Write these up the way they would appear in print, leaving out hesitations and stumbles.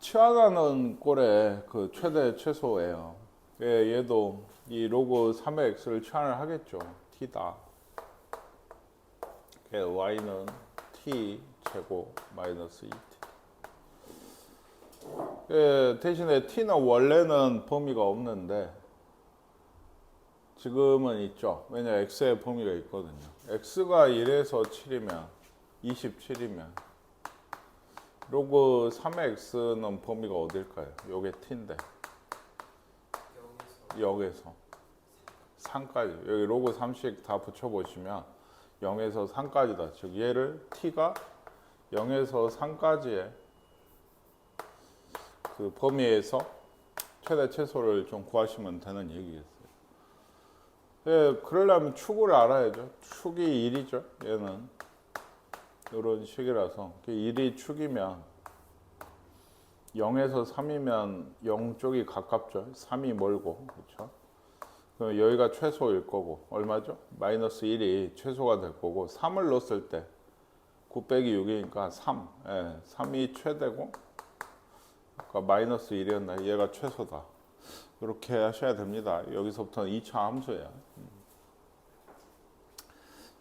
치환하는 꼴의 그 최대 최소예요. 얘도 이 로그 3의 x를 치환을 하겠죠. t다. y는 t 제곱 마이너스 2t. 대신에 t는 원래는 범위가 없는데 지금은 있죠. 왜냐 x의 범위가 있거든요. x가 1에서 7이면 27이면 로그 3의 x는 범위가 어딜까요? 요게 t인데 0에서 3까지 여기 로그 3씩 다 붙여보시면 0에서 3까지다. 즉 얘를 t가 0에서 3까지의 그 범위에서 최대 최소를 좀 구하시면 되는 얘기겠어요. 그러려면 축을 알아야죠. 축이 1이죠. 얘는 이런 식이라서 1이 축이면 0에서 3이면 0 쪽이 가깝죠. 3이 멀고 그렇죠. 그럼 여기가 최소일 거고 얼마죠? 마이너스 1이 최소가 될 거고 3을 넣었을 때 9 빼기 6이니까 3. 3이 최대고 아까 마이너스 1이었나? 얘가 최소다. 이렇게 하셔야 됩니다. 여기서부터는 2차 함수예요.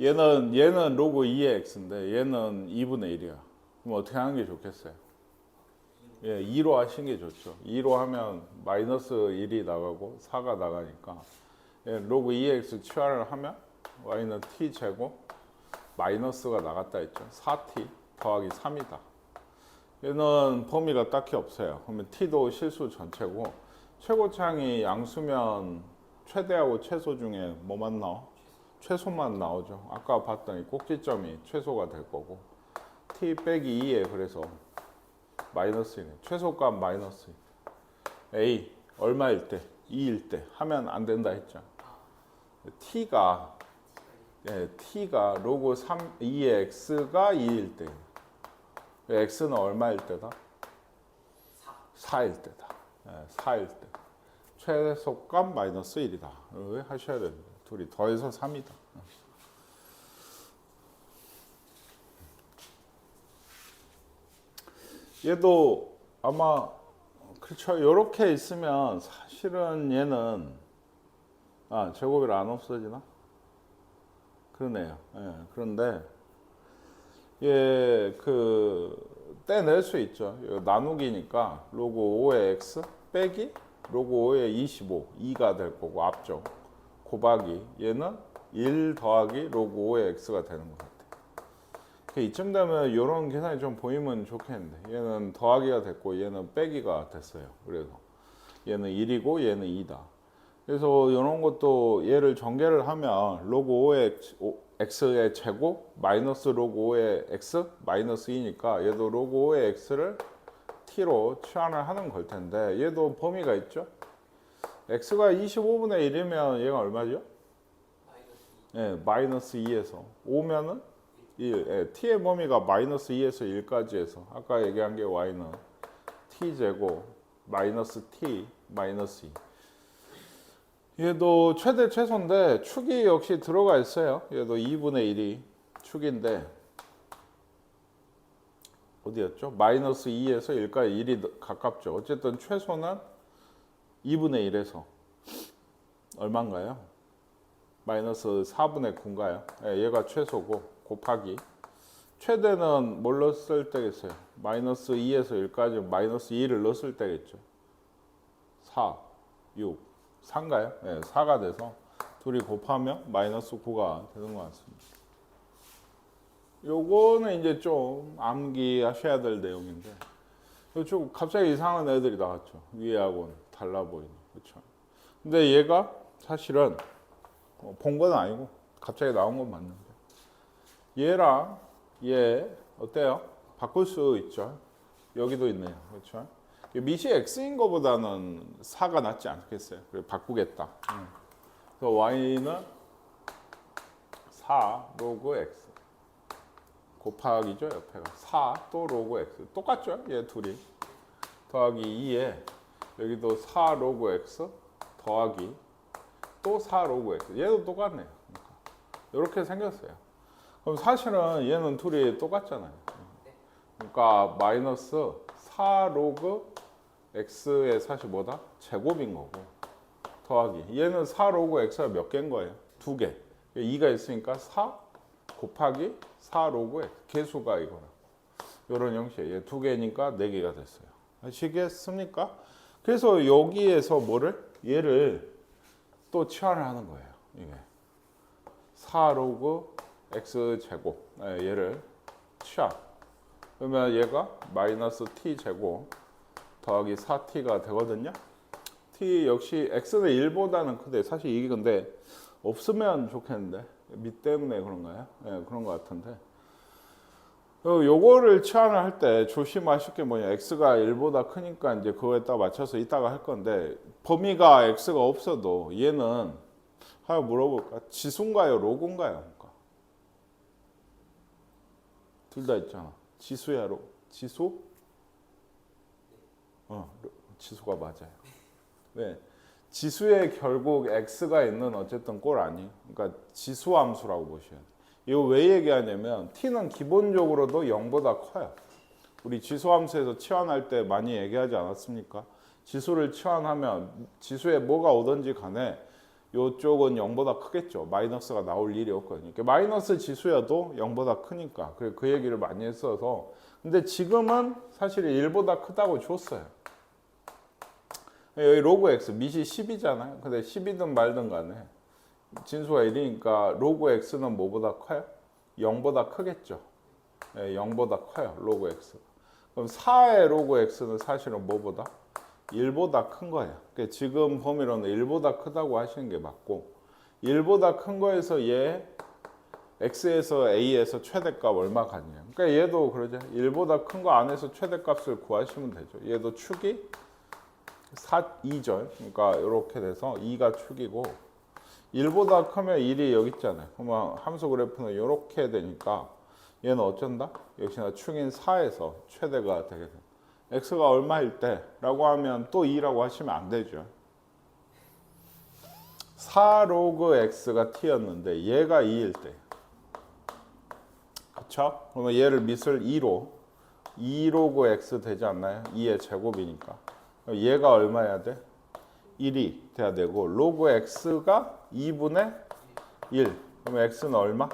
얘는 로그 2의 x인데 얘는 2분의 1이야. 그럼 어떻게 하는 게 좋겠어요? 2로 하시는 게 좋죠. 2로 하면 마이너스 1이 나가고 4가 나가니까 로그 2의 x 치환을 하면 y는 t 제곱 마이너스가 나갔다 했죠. 4t 더하기 3이다. 얘는 범위가 딱히 없어요. 그러면 t도 실수 전체고 최고차항이 양수면 최대하고 최소 중에 뭐만 나와? 최소만 나오죠. 아까 봤더니 꼭지점이 최소가 될 거고 t 빼기 2에 그래서 마이너스이네. 최소값 마이너스 a 얼마일 때? 2일 때 하면 안 된다 했죠. t가 로그 2의 x가 2일 때 x는 얼마일 때다? 4일 때다. 4일 때. 최소값 마이너스 1이다. 왜 하셔야 됩니다. 둘이 더해서 3이다. 얘도 아마 그렇죠. 이렇게 있으면 사실은 얘는 제곱이라 안 없어지나? 그러네요. 그런데 얘 떼낼 수 있죠. 나누기니까 로그 5의 x 빼기 로그 5의 25 2가 될 거고 앞쪽 곱하기 얘는 1 더하기 로그 5의 x가 되는 것 같아요. 이쯤 되면 이런 계산이 좀 보이면 좋겠는데 얘는 더하기가 됐고 얘는 빼기가 됐어요. 그래서 얘는 1이고 얘는 2다. 그래서 이런 것도 얘를 전개를 하면 로그 5의 x의 제곱 마이너스 로그 5의 x 마이너스 2니까 얘도 로그 5의 x를 t로 치환을 하는 걸 텐데 얘도 범위가 있죠. x가 25분의 1이면 얘가 얼마죠? 마이너스 2에서 5면은 1. t의 범위가 마이너스 2에서 1까지 해서 아까 얘기한 게 y는 t제곱 마이너스 t 마이너스 2. 얘도 최대 최소인데 축이 역시 들어가 있어요. 얘도 2분의 1이 축인데 어디였죠? 마이너스 2에서 1까지 1이 가깝죠. 어쨌든 최소는 2분의 1에서 얼마인가요? 마이너스 4분의 9인가요? 얘가 최소고 곱하기 최대는 뭘 넣었을 때겠어요? 마이너스 2에서 1까지 마이너스 2를 넣었을 때겠죠. 4, 6, 4인가요? 4가 돼서 둘이 곱하면 마이너스 9가 되는 것 같습니다. 요거는 이제 좀 암기하셔야 될 내용인데 좀 갑자기 이상한 애들이 나왔죠. 위에하고는 달라 보이는. 그렇죠. 근데 얘가 사실은 본 건 아니고 갑자기 나온 건 맞는데 얘랑 얘 어때요? 바꿀 수 있죠. 여기도 있네요. 그렇죠. 밑이 x인 거보다는 4가 낫지 않겠어요? 그래 바꾸겠다. 그래서 y는 4 로그 x 곱하기죠. 옆에가 4 또 로그 x 똑같죠? 얘 둘이 더하기 2에 여기도 4 로그 x 더하기 또 4 로그 x 얘도 똑같네요. 그러니까 이렇게 생겼어요. 그럼 사실은 얘는 둘이 똑같잖아요. 그러니까 마이너스 4 로그 x의 사실 뭐다? 제곱인 거고 더하기 얘는 4 로그 x가 몇 개인 거예요? 2개. 2가 있으니까 4 곱하기 4 로그 x 개수가 이거라. 이런 형식. 얘 2개니까 4개가 됐어요. 아시겠습니까? 그래서 여기에서 뭐를? 얘를 또 치환을 하는 거예요. 이게 4 로그 x 제곱. 얘를 치환. 그러면 얘가 마이너스 t 제곱 더하기 4t가 되거든요. t 역시 x는 1보다는 크대. 사실 이게 근데 없으면 좋겠는데 밑 때문에 그런가요? 네, 그런 것 같은데 요거를 치환을 할 때 조심하실 게 뭐냐, x가 1보다 크니까 이제 그거에 따라 맞춰서 이따가 할 건데 범위가 x가 없어도 얘는 하여 물어볼까? 지수인가요? 로그인가요? 둘 다 있잖아. 지수야, 로 지수? 지수가 맞아요. 네. 지수에 결국 x가 있는 어쨌든 꼴 아니에요. 그러니까 지수 함수라고 보셔야 돼요. 이거 왜 얘기하냐면 t는 기본적으로도 0보다 커요. 우리 지수 함수에서 치환할 때 많이 얘기하지 않았습니까? 지수를 치환하면 지수에 뭐가 오든지 간에 이쪽은 0보다 크겠죠. 마이너스가 나올 일이 없거든요. 그러니까 마이너스 지수여도 0보다 크니까 그 얘기를 많이 했어서 근데 지금은 사실 1보다 크다고 줬어요. 여기 로그 x 밑이 10이잖아요. 근데 10이든 말든 간에 진수가 1이니까 로그 x는 뭐보다 커요? 0보다 크겠죠. 0보다 커요. 로그 x. 그럼 4의 로그 x는 사실은 뭐보다? 1보다 큰 거예요. 그러니까 지금 범위로는 1보다 크다고 하시는 게 맞고 1보다 큰 거에서 얘 x에서 a에서 최대값 얼마 같냐. 그러니까 얘도 그러죠. 1보다 큰 거 안에서 최대값을 구하시면 되죠. 얘도 축이 2절. 그러니까 이렇게 돼서 2가 축이고 1보다 크면 1이 여기 있잖아요. 그러면 함수 그래프는 이렇게 되니까 얘는 어쩐다? 역시나 축인 4에서 최대가 되게 됩니다. x가 얼마일 때? 라고 하면 또 2라고 하시면 안 되죠. 4 로그 x가 t였는데 얘가 2일 때. 그쵸? 그러면 얘를 밑을 2로 2 로그 x 되지 않나요? 2의 제곱이니까. 얘가 얼마여야 돼? 1이 돼야 되고 로그 x가 2분의 1. 그러면 x는 얼마?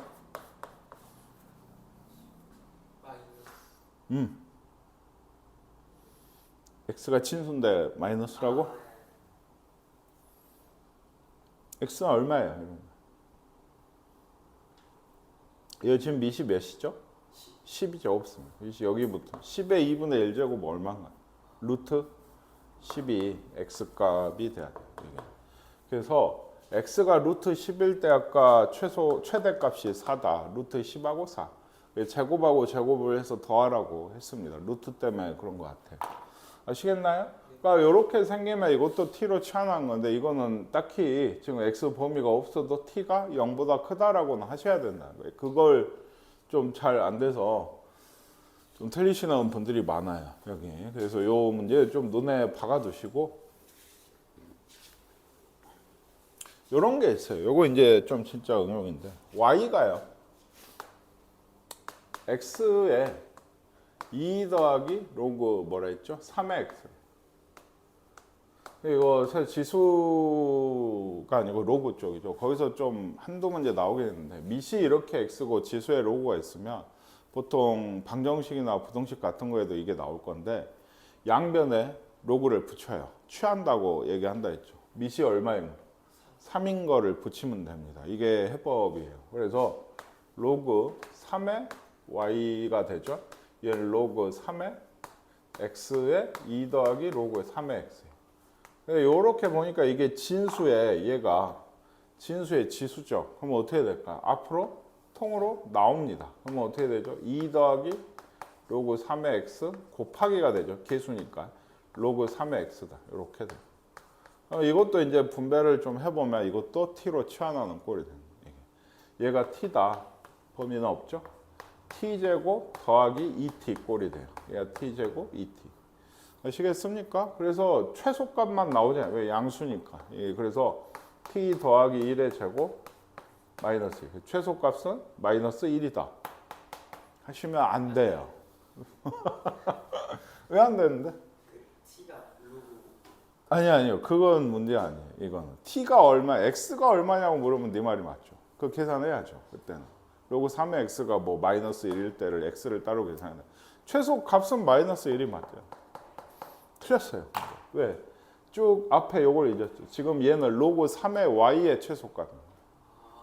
x가 친수인데 마이너스라고? x는 얼마예요? 이거 지금 밑이 몇이죠? 10이죠. 없습니다. 여기부터 10의 2분의 1제곱 얼마인가요? 루트 12 x값이 돼야 돼요. 이게. 그래서 x가 루트 10일 때 아까 최대값이 4다. 루트 10하고 4. 제곱하고 제곱을 해서 더하라고 했습니다. 루트 때문에 그런 것 같아요. 아시겠나요? 그러니까 이렇게 생기면 이것도 t로 치환한 건데 이거는 딱히 지금 x 범위가 없어도 t가 0보다 크다라고는 하셔야 된다는 거예요. 그걸 좀 잘 안 돼서 좀 틀리시는 분들이 많아요. 여기. 그래서 이 문제 좀 눈에 박아두시고 이런 게 있어요. 요거 이제 좀 진짜 응용인데 y가요. x에 2 더하기 로그 뭐라 했죠? 3의 x. 이거 사실 지수가 아니고 로그 쪽이죠. 거기서 좀 한두 문제 나오겠는데 밑이 이렇게 x고 지수에 로그가 있으면 보통 방정식이나 부등식 같은 거에도 이게 나올 건데 양변에 로그를 붙여요. 취한다고 얘기한다 했죠. 밑이 얼마인 3인 거를 붙이면 됩니다. 이게 해법이에요. 그래서 로그 3의 y가 되죠. 얘를 로그 3의 x에 2 더하기 로그 3의 x. 이렇게 보니까 이게 진수에 얘가 진수의 지수죠. 그러면 어떻게 될까? 앞으로 통으로 나옵니다. 그러면 어떻게 되죠? 2 더하기 로그 3의 x 곱하기가 되죠. 개수니까. 로그 3의 x다. 이렇게 돼요. 이것도 이제 분배를 좀 해보면 이것도 t로 치환하는 꼴이 됩니다. 얘가 t다. 범위는 없죠? t제곱 더하기 2t 꼴이 돼요. 얘가 t제곱 2t. 아시겠습니까? 그래서 최소값만 나오잖아요. 왜? 양수니까. 그래서 t 더하기 1의 제곱 마이너스 1. 최소값은 마이너스 1이다. 하시면 안 돼요. 왜 안 되는데? t가 로그 아니요. 그건 문제 아니에요. 이거는 t가 얼마, x가 얼마냐고 물으면 네 말이 맞죠. 그 계산해야죠. 그때는 로그 3의 x가 뭐 마이너스 1일 때를 x를 따로 계산해. 최소 값은 마이너스 1이 맞죠. 틀렸어요. 왜? 쭉 앞에 요걸 잊었죠. 지금 얘는 로그 3의 y의 최소값.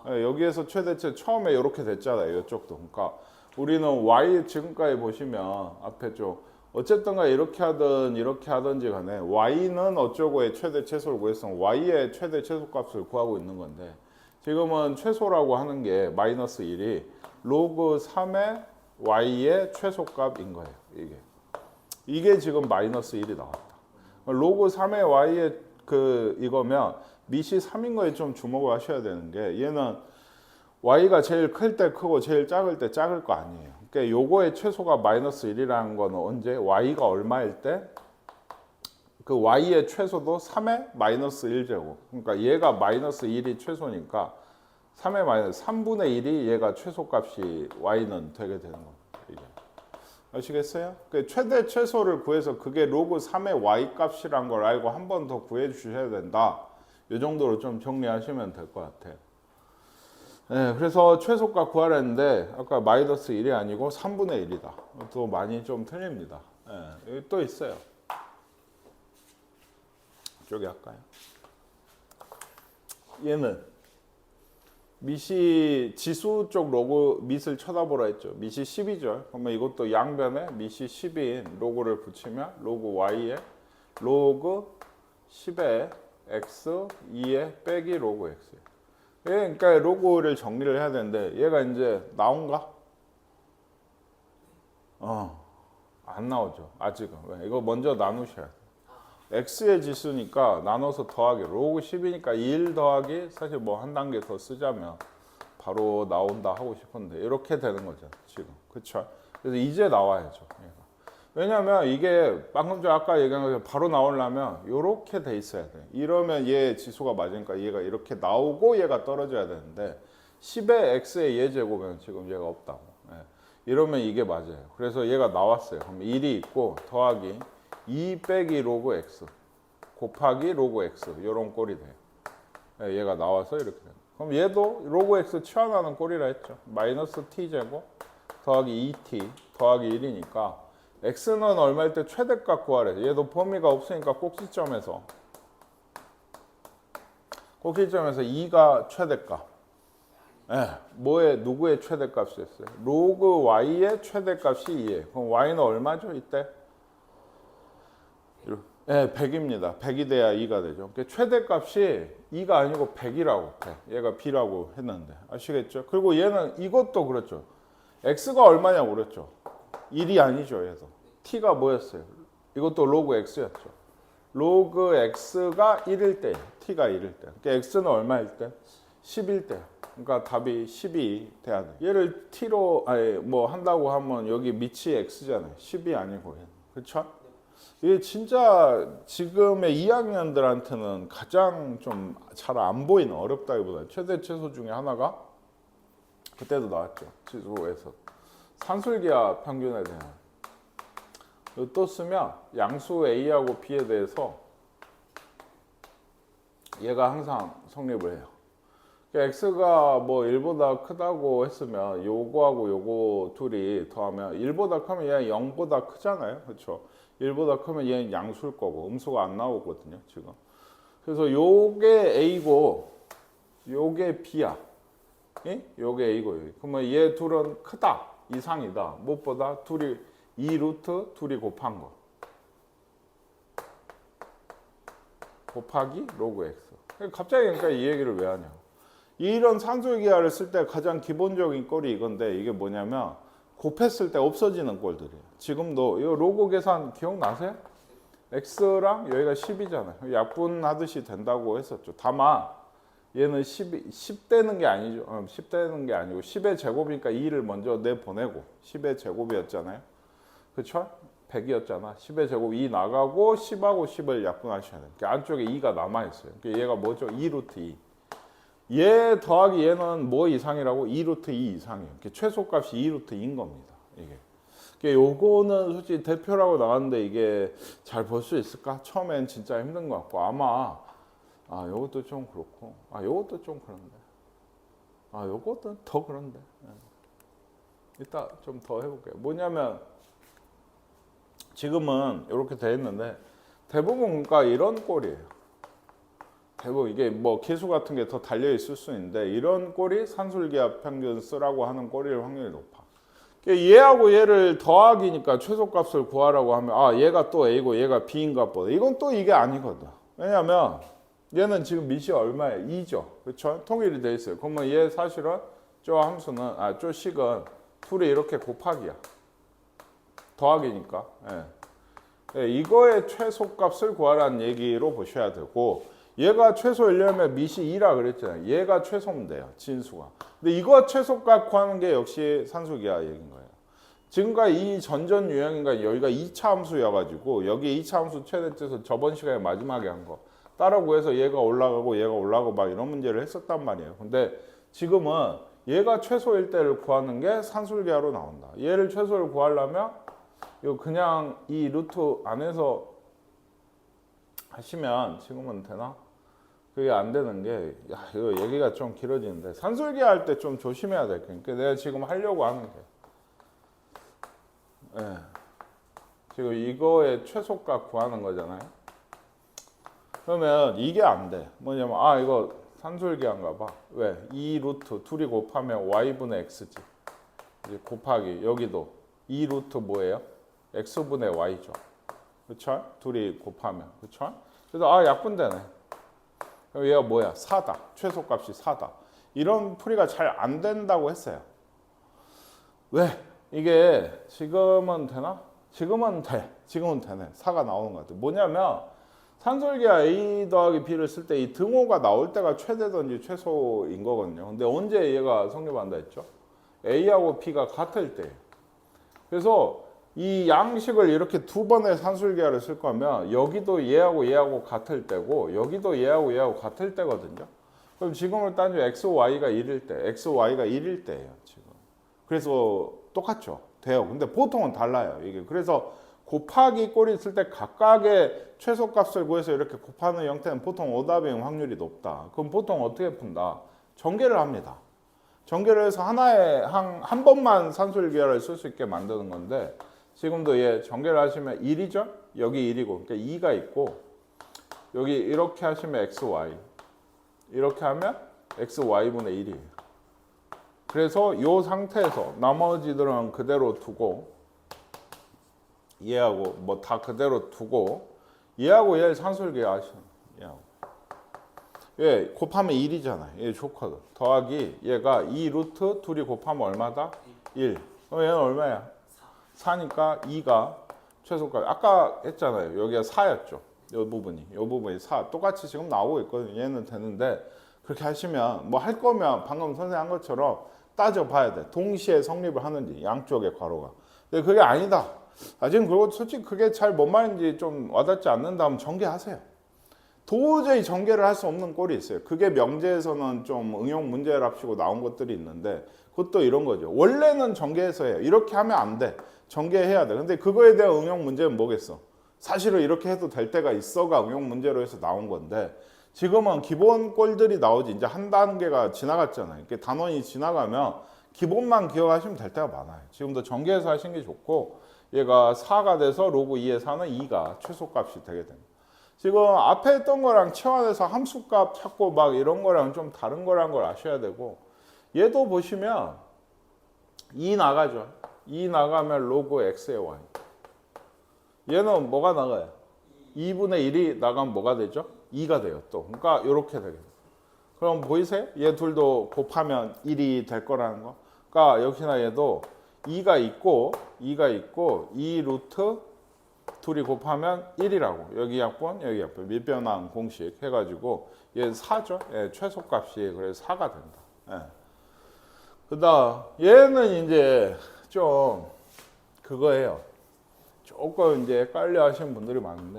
여기에서 최대치 처음에 이렇게 됐잖아요. 이쪽도. 그러니까 우리는 y 지금까지 보시면 앞에 쪽 어쨌든가 이렇게 하든 이렇게 하든지 간에 y는 어쩌고의 최대 최소를 구했으면 y의 최대 최소값을 구하고 있는 건데 지금은 최소라고 하는 게 마이너스 1이 로그 3의 y의 최소값인 거예요. 이게 지금 마이너스 1이 나왔다. 로그 3의 y의 이거면 밑이 3인 거에 좀 주목을 하셔야 되는 게 얘는 y가 제일 클 때 크고 제일 작을 때 작을 거 아니에요. 그러니까 요거의 최소가 마이너스 1이라는 거는 언제? y가 얼마일 때? 그 y의 최소도 3의 마이너스 1제곱. 그러니까 얘가 마이너스 1이 최소니까 3의 마이너스 3분의 1이 얘가 최소값이 y는 되게 되는 겁니다. 이게. 아시겠어요? 그 최대 최소를 구해서 그게 로그 3의 y 값이란 걸 알고 한 번 더 구해 주셔야 된다. 이 정도로 좀 정리하시면 될 것 같아요. 네, 그래서 최소값 구하라 했는데 아까 마이너스 1이 아니고 3분의 1이다. 또 많이 좀 틀립니다. 네, 여기 또 있어요. 이쪽에 할까요? 얘는 밑이 지수 쪽 로그 밑을 쳐다보라 했죠. 밑이 10이죠. 그러면 이것도 양변에 밑이 10인 로그를 붙이면 로그 y에 로그 10에 x 2에 빼기 로그 x. 그러니까 로그를 정리를 해야 되는데 얘가 이제 나온가? 안 나오죠. 아직은. 왜? 이거 먼저 나누셔야 돼요. x의 지수니까 나눠서 더하기 로그 10이니까 1 더하기 사실 뭐 한 단계 더 쓰자면 바로 나온다 하고 싶은데 이렇게 되는 거죠. 지금. 그쵸? 그래서 이제 나와야죠. 얘가. 왜냐면 이게 방금 전 아까 얘기한 것처럼 바로 나오려면 이렇게 돼 있어야 돼. 이러면 얘 지수가 맞으니까 얘가 이렇게 나오고 얘가 떨어져야 되는데 10의 x의 얘 제곱은 지금 얘가 없다고. 예. 이러면 이게 맞아요. 그래서 얘가 나왔어요. 그럼 1이 있고 더하기 2 빼기 로그 x 곱하기 로그 x 이런 꼴이 돼요. 예, 얘가 나와서 이렇게 돼요. 그럼 얘도 로그 x 치환하는 꼴이라 했죠. 마이너스 t 제곱 더하기 2t 더하기 1이니까 x는 얼마일 때 최대값 구하래. 얘도 범위가 없으니까 꼭지점에서 2가 최대값. 예, 누구의 최대값이었어요? 로그 y의 최대값이 2예요. 그럼 y는 얼마죠? 이때? 예, 100입니다. 100이 돼야 2가 되죠. 그러니까 최대값이 2가 아니고 100이라고. 100. 얘가 b라고 했는데. 아시겠죠? 그리고 얘는 이것도 그렇죠. x가 얼마냐고 그랬죠. 1이 아니죠. 얘도. t가 뭐였어요? 이것도 로그 x였죠. 로그 x가 1일 때, t가 1일 때. 그러니까 x는 얼마일 때? 10일 때. 그러니까 답이 10이 돼야 돼. 얘를 t로 뭐 한다고 하면 여기 밑이 x잖아요. 10이 아니고. 그렇죠? 이게 진짜 지금의 2학년들한테는 가장 좀 잘 안 보이는 어렵다기보다 최대 최소 중에 하나가 그때도 나왔죠. 지수에서. 산술기하 평균에 대한. 또 쓰면 양수 A하고 B에 대해서 얘가 항상 성립을 해요. X가 뭐 1보다 크다고 했으면 요거하고 요거 둘이 더하면 1보다 크면 얘는 0보다 크잖아요. 그렇죠? 1보다 크면 얘는 양수일 거고 음수가 안 나오거든요. 지금. 그래서 요게 A고 요게 B야. 예? 요게 A고 여기. 그러면 얘 둘은 크다. 이상이다. 무엇보다 둘이 2루트 둘이 곱한 거. 곱하기 로그 x. 갑자기 그러니까 이 얘기를 왜 하냐. 이런 산술기하를 쓸 때 가장 기본적인 꼴이 이건데 이게 뭐냐면 곱했을 때 없어지는 꼴들이에요. 지금도 이 로그 계산 기억나세요? x랑 여기가 10이잖아요. 약분하듯이 된다고 했었죠. 다만 얘는 10 되는 게 아니죠. 10 되는 게 아니고 10의 제곱이니까 2를 먼저 내보내고 10의 제곱이었잖아요. 그쵸? 100이었잖아. 10의 제곱 2 나가고 10하고 10을 약분하셔야 돼요. 그러니까 안쪽에 2가 남아있어요. 그러니까 얘가 뭐죠? 2루트 2. 얘 더하기 얘는 뭐 이상이라고? 2루트 2 이상이에요. 최소값이 2루트 2인 겁니다. 이게. 요거는 솔직히 대표라고 나왔는데 이게 잘 볼 수 있을까? 처음엔 진짜 힘든 것 같고 아마 요것도 좀 그렇고 요것도 좀 그런데 요것도 더 그런데 이따 좀 더 해볼게요. 뭐냐면 지금은 이렇게 돼 있는데 대부분가 이런 꼴이에요. 대부분 이게 뭐 계수 같은 게 더 달려 있을 수 있는데 이런 꼴이 산술기압 평균 쓰라고 하는 꼴일 확률이 높아. 얘하고 얘를 더하기니까 최소값을 구하라고 하면 얘가 또 A고 얘가 B인가 보다. 이건 또 이게 아니거든. 왜냐면 얘는 지금 밑이 얼마예요? 2죠. 그렇죠? 통일이 돼 있어요. 그러면 얘 사실은 저 함수는 저 식은 둘이 이렇게 곱하기야. 더하기니까. 예, 이거의 최소값을 구하라는 얘기로 보셔야 되고 얘가 최소이려면 밑이 2라 그랬잖아요. 얘가 최소면 돼요. 진수가. 근데 이거 최소값 구하는 게 역시 산술기압 얘기인 거예요. 지금까지 이 전전 유형인가 여기가 2차 함수여가지고 여기 2차 함수 최대치에서 저번 시간에 마지막에 한 거 따라 구해서 얘가 올라가고 얘가 올라가고 막 이런 문제를 했었단 말이에요. 근데 지금은 얘가 최소일 때를 구하는 게 산술기압으로 나온다. 얘를 최소를 구하려면 이거 그냥 이 루트 안에서 하시면 지금은 되나? 그게 안 되는 게 이거 얘기가 좀 길어지는데 산술기압 할 때 좀 조심해야 될 거니까 내가 지금 하려고 하는 게 지금 이거의 최소값 구하는 거잖아요. 그러면 이게 안 돼. 뭐냐면 이거 산술기압인가 봐. 왜? 2 루트 둘이 곱하면 y분의 x지. 이제 곱하기 여기도 2 루트 뭐예요? x분의 y죠. 그렇죠? 둘이 곱하면. 그렇죠? 그래서 약분되네. 그럼 얘가 뭐야? 4다. 최소값이 4다. 이런 풀이가 잘 안 된다고 했어요. 왜? 이게 지금은 되나? 지금은 돼. 지금은 되네. 4가 나오는 것 같아. 뭐냐면 산술기압 A 더하기 B를 쓸 때 이 등호가 나올 때가 최대든지 최소인 거거든요. 근데 언제 얘가 성립한다 했죠? A하고 B가 같을 때예요. 그래서 이 양식을 이렇게 두 번의 산술기압을 쓸 거면 여기도 얘하고 얘하고 같을 때고 여기도 얘하고 얘하고 같을 때거든요. 그럼 지금을 따지면 x, y가 1일 때, x, y가 1일 때예요. 지금. 그래서 똑같죠. 돼요. 근데 보통은 달라요. 이게 그래서 곱하기 꼴이 있을 때 각각의 최소값을 구해서 이렇게 곱하는 형태는 보통 오답인 확률이 높다. 그럼 보통 어떻게 푼다? 전개를 합니다. 전개를 해서 하나에 한 번만 산술기압을 쓸 수 있게 만드는 건데 지금도 얘 전개를 하시면 1이죠? 여기 1이고 그러니까 2가 있고 여기 이렇게 하시면 xy 이렇게 하면 xy분의 1이에요. 그래서 이 상태에서 나머지들은 그대로 두고 얘하고 뭐 다 그대로 두고 얘하고 얘를 산술기압 하시는 얘하고 얘 곱하면 1이잖아요. 얘 좋거든. 더하기 얘가 2 루트 둘이 곱하면 얼마다? 1. 그럼 얘는 얼마야? 4니까 2가 최소값. 아까 했잖아요. 여기가 4였죠. 이 부분이 4. 똑같이 지금 나오고 있거든요. 얘는 되는데 그렇게 하시면 뭐 할 거면 방금 선생님 한 것처럼 따져봐야 돼. 동시에 성립을 하는지 양쪽의 괄호가. 근데 그게 아니다. 지금 그리고 솔직히 그게 잘 뭔 말인지 좀 와닿지 않는다 하면 전개하세요. 도저히 전개를 할 수 없는 꼴이 있어요. 그게 명제에서는 좀 응용 문제랍시고 나온 것들이 있는데 그것도 이런 거죠. 원래는 전개해서 해요. 이렇게 하면 안 돼. 전개해야 돼. 근데 그거에 대한 응용 문제는 뭐겠어? 사실은 이렇게 해도 될 때가 있어가 응용 문제로 해서 나온 건데 지금은 기본 꼴들이 나오지 이제 한 단계가 지나갔잖아요. 이렇게 단원이 지나가면 기본만 기억하시면 될 때가 많아요. 지금도 전개해서 하시는 게 좋고 얘가 4가 돼서 로그 2의 4는 2가 최소값이 되게 됩니다. 지금 앞에 했던 거랑 치환해서 함수값 찾고 막 이런 거랑 좀 다른 거란 걸 아셔야 되고 얘도 보시면 2 나가죠. 2 나가면 로그 x의 y. 얘는 뭐가 나가요? 2분의 1이 나가면 뭐가 되죠? 2가 돼요. 또. 그러니까 이렇게 되겠죠. 그럼 보이세요? 얘 둘도 곱하면 1이 될 거라는 거. 그러니까 역시나 얘도 2가 있고 2 루트 둘이 곱하면 1이라고. 여기 약분, 여기 약분. 밀변환 공식 해가지고 얘 4죠. 예, 최소값이 그래서 4가 된다. 예. 그다음 얘는 이제 좀 그거예요. 조금 이제 헷갈려 하시는 분들이 많은데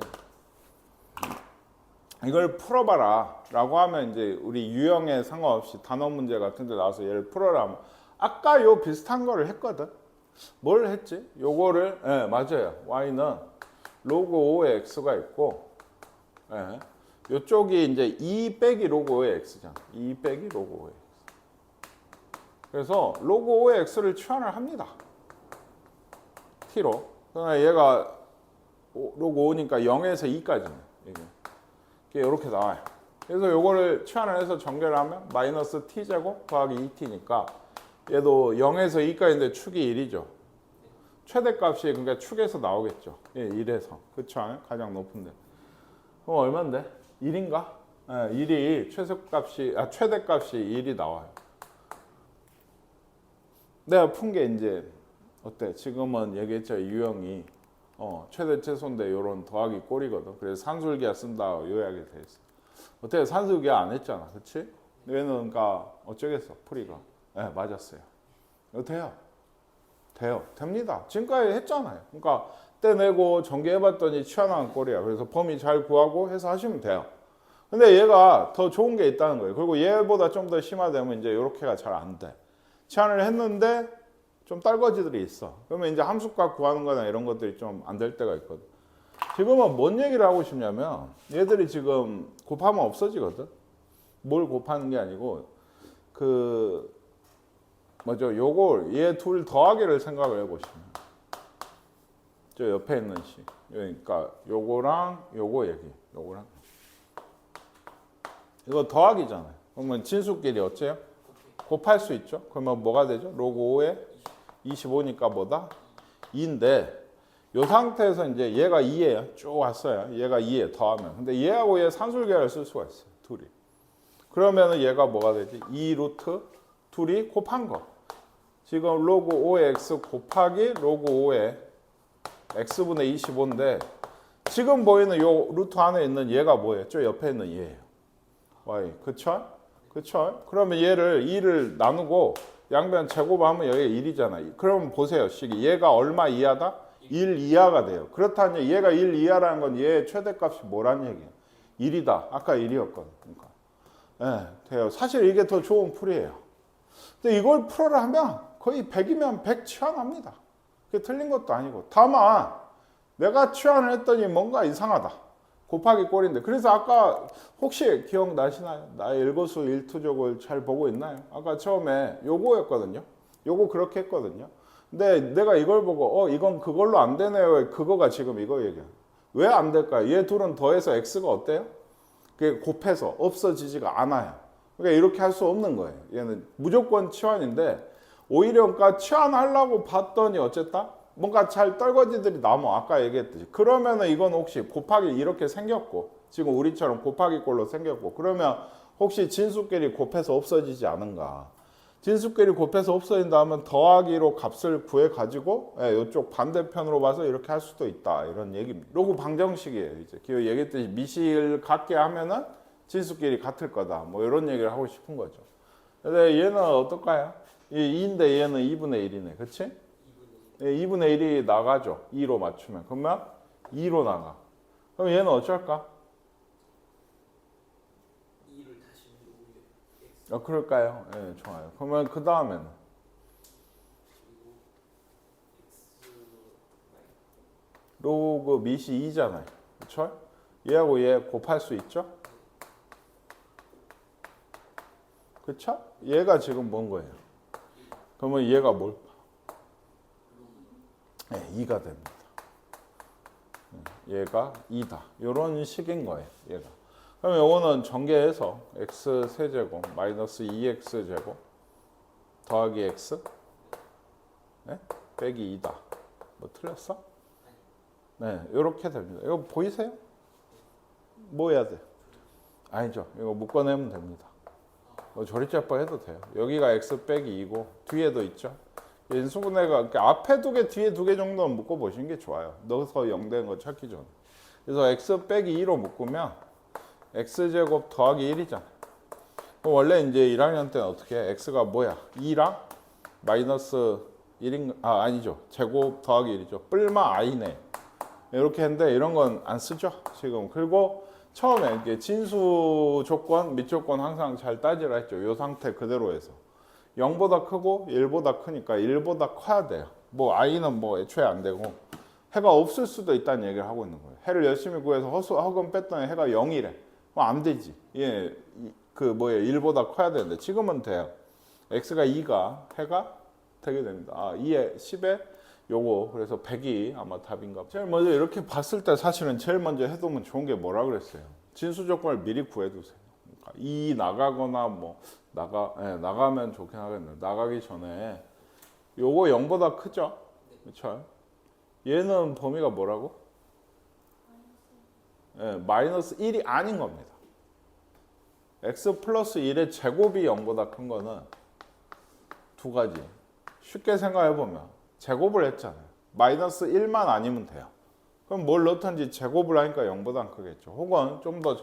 이걸 풀어봐라 라고 하면 이제 우리 유형에 상관없이 단원 문제 같은 데 나와서 얘를 풀어라 하면 아까 요 비슷한 거를 했거든. 뭘 했지? 요거를 예, 맞아요. y는 로그 5의 x가 있고 예. 요쪽이 이제 2 빼기 로그 5의 x잖아. 2 빼기 로그 5의 x. 그래서 로그 5의 x를 치환을 합니다. t로. 그러나 얘가 로그 5니까 0에서 2까지네. 이게 이렇게 나와요. 그래서 요거를 치환을 해서 전개를 하면 마이너스 t제곱 더하기 2t니까 얘도 0에서 2까지인데 축이 1이죠. 최대값이 그러니까 축에서 나오겠죠. 예, 1에서. 그쵸? 가장 높은데. 그럼 얼마인데? 1인가? 예, 1이 최대값이 1이 나와요. 내가 푼 게 이제 어때? 지금은 얘기했죠. 유형이 최대 최소인데 요런 더하기 꼴이거든. 그래서 산술기하 쓴다 요약이 돼 있어. 어때? 산술기하 안 했잖아. 그치? 얘는 그러니까 어쩌겠어. 풀이가. 예, 맞았어요. 어때요? 돼요. 됩니다. 지금까지 했잖아요. 그러니까 떼내고 전개해봤더니 치환한 꼴이야. 그래서 범위 잘 구하고 해서 하시면 돼요. 근데 얘가 더 좋은 게 있다는 거예요. 그리고 얘보다 좀 더 심화되면 이제 이렇게가 잘 안 돼. 치환을 했는데 좀 딸거지들이 있어. 그러면 이제 함수값 구하는 거나 이런 것들이 좀 안 될 때가 있거든. 지금은 뭔 얘기를 하고 싶냐면 얘들이 지금 곱하면 없어지거든. 뭘 곱하는 게 아니고 뭐죠? 요걸 얘 둘 더하기를 생각을 해보시면 저 옆에 있는 식 그러니까 요거랑 요거 얘기 요거랑 이거 더하기잖아요. 그러면 진수끼리 어째요? 곱할 수 있죠. 그러면 뭐가 되죠? 로그 5에 25니까 뭐다? 2인데 요 상태에서 이제 얘가 2예요. 쭉 왔어요. 얘가 2에 더하면 근데 얘하고 얘 산술계를 쓸 수가 있어요. 둘이. 그러면은 얘가 뭐가 되지? 2 루트 둘이 곱한 거. 지금 로그 5의 x 곱하기 로그 5의 x분의 25인데 지금 보이는 요 루트 안에 있는 얘가 뭐예요? 저 옆에 있는 얘예요. y. 그쵸? 그쵸? 그러면 얘를 2를 나누고 양변 제곱하면 여기가 1이잖아. 그러면 보세요. 식이 얘가 얼마 이하다? 1 이하가 돼요. 그렇다면 얘가 1 이하라는 건 얘의 최대값이 뭐란 얘기예요? 1이다. 아까 1이었거든. 그러니까. 네, 돼요. 사실 이게 더 좋은 풀이에요. 근데 이걸 풀어라 하면 거의 100이면 100 치환합니다. 그게 틀린 것도 아니고. 다만 내가 치환을 했더니 뭔가 이상하다. 곱하기 꼴인데. 그래서 아까 혹시 기억나시나요? 나의 일거수 일투족을 잘 보고 있나요? 아까 처음에 요거였거든요. 요거 그렇게 했거든요. 근데 내가 이걸 보고 이건 그걸로 안 되네요. 그거가 지금 이거 얘기야. 왜 안 될까요? 얘 둘은 더해서 x가 어때요? 그게 곱해서 없어지지가 않아요. 그러니까 이렇게 할 수 없는 거예요. 얘는 무조건 치환인데 오히려 그러니까 치환하려고 봤더니 어쨌다? 뭔가 잘 떨거지들이 남아. 아까 얘기했듯이. 그러면은 이건 혹시 곱하기 이렇게 생겼고 지금 우리처럼 곱하기 꼴로 생겼고 그러면 혹시 진수끼리 곱해서 없어지지 않은가? 진수끼리 곱해서 없어진다 하면 더하기로 값을 구해가지고 이쪽 반대편으로 봐서 이렇게 할 수도 있다. 이런 얘기입니다. 로그 방정식이에요. 이제 기호 얘기했듯이 미시를 같게 하면은 진수끼리 같을 거다. 뭐 이런 얘기를 하고 싶은 거죠. 근데 얘는 어떨까요? 이 2인데 얘는 2분의 1이네. 그치? 2분의 1이 나가죠. 2로 맞추면. 그러면 2로 나가. 그럼 얘는 어쩔까? 2를 다시 오히려 x 그럴까요? 예, 좋아요. 그러면 그 다음에는 로그 밑이 2잖아요. 그쵸? 얘하고 얘 곱할 수 있죠? 그쵸? 얘가 지금 뭔 거예요? 그러면 얘가 뭘? 네, 2가 됩니다. 얘가 2다. 이런 식인 거예요. 얘가. 그럼 요거는 전개해서 x 세제곱 마이너스 2x 제곱 더하기 x 네? 빼기 2다. 뭐 틀렸어? 네, 이렇게 됩니다. 이거 보이세요? 뭐 해야 돼? 아니죠. 이거 묶어내면 됩니다. 뭐 조립제법 해도 돼요. 여기가 x 빼기 2고 뒤에도 있죠. 인수분해가 앞에 2개, 뒤에 2개 정도는 묶어 보시는 게 좋아요. 넣어서 0 된 거 찾기 전에. 그래서 x 빼기 2로 묶으면 x제곱 더하기 1이잖아. 그럼 원래 이제 1학년 때는 어떻게 해? x가 뭐야? 2랑 마이너스 1인 아니죠. 제곱 더하기 1이죠. 뿔마 i네. 이렇게 했는데 이런 건 안 쓰죠. 지금. 그리고 처음에 이게 진수 조건, 밑조건 항상 잘 따지라 했죠. 이 상태 그대로 해서. 0보다 크고 1보다 크니까 1보다 커야 돼요. 뭐 i는 뭐 애초에 안 되고 해가 없을 수도 있다는 얘기를 하고 있는 거예요. 해를 열심히 구해서 허금 뺐더니 해가 0이래. 그럼 안 되지. 예, 그 뭐예요? 1보다 커야 되는데 지금은 돼요. x가 2가 해가 되게 됩니다. 2에 10에 요거 그래서 100이 아마 답인가. 제일 먼저 이렇게 봤을 때 사실은 제일 먼저 해두면 좋은 게 뭐라 그랬어요? 진수 조건을 미리 구해두세요. 그러니까 2 나가거나 뭐 나가면 좋긴 하겠네. 나가기 전에 요거 0보다 크죠? 그렇죠? 얘는 범위가 뭐라고? 마이너스 1이 아닌 겁니다. x 플러스 1의 제곱이 0보다 큰 거는 두 가지. 쉽게 생각해보면 제곱을 했잖아요. 마이너스 1만 아니면 돼요. 그럼 뭘 넣든지 제곱을 하니까 0보다 안 크겠죠. 혹은 좀 더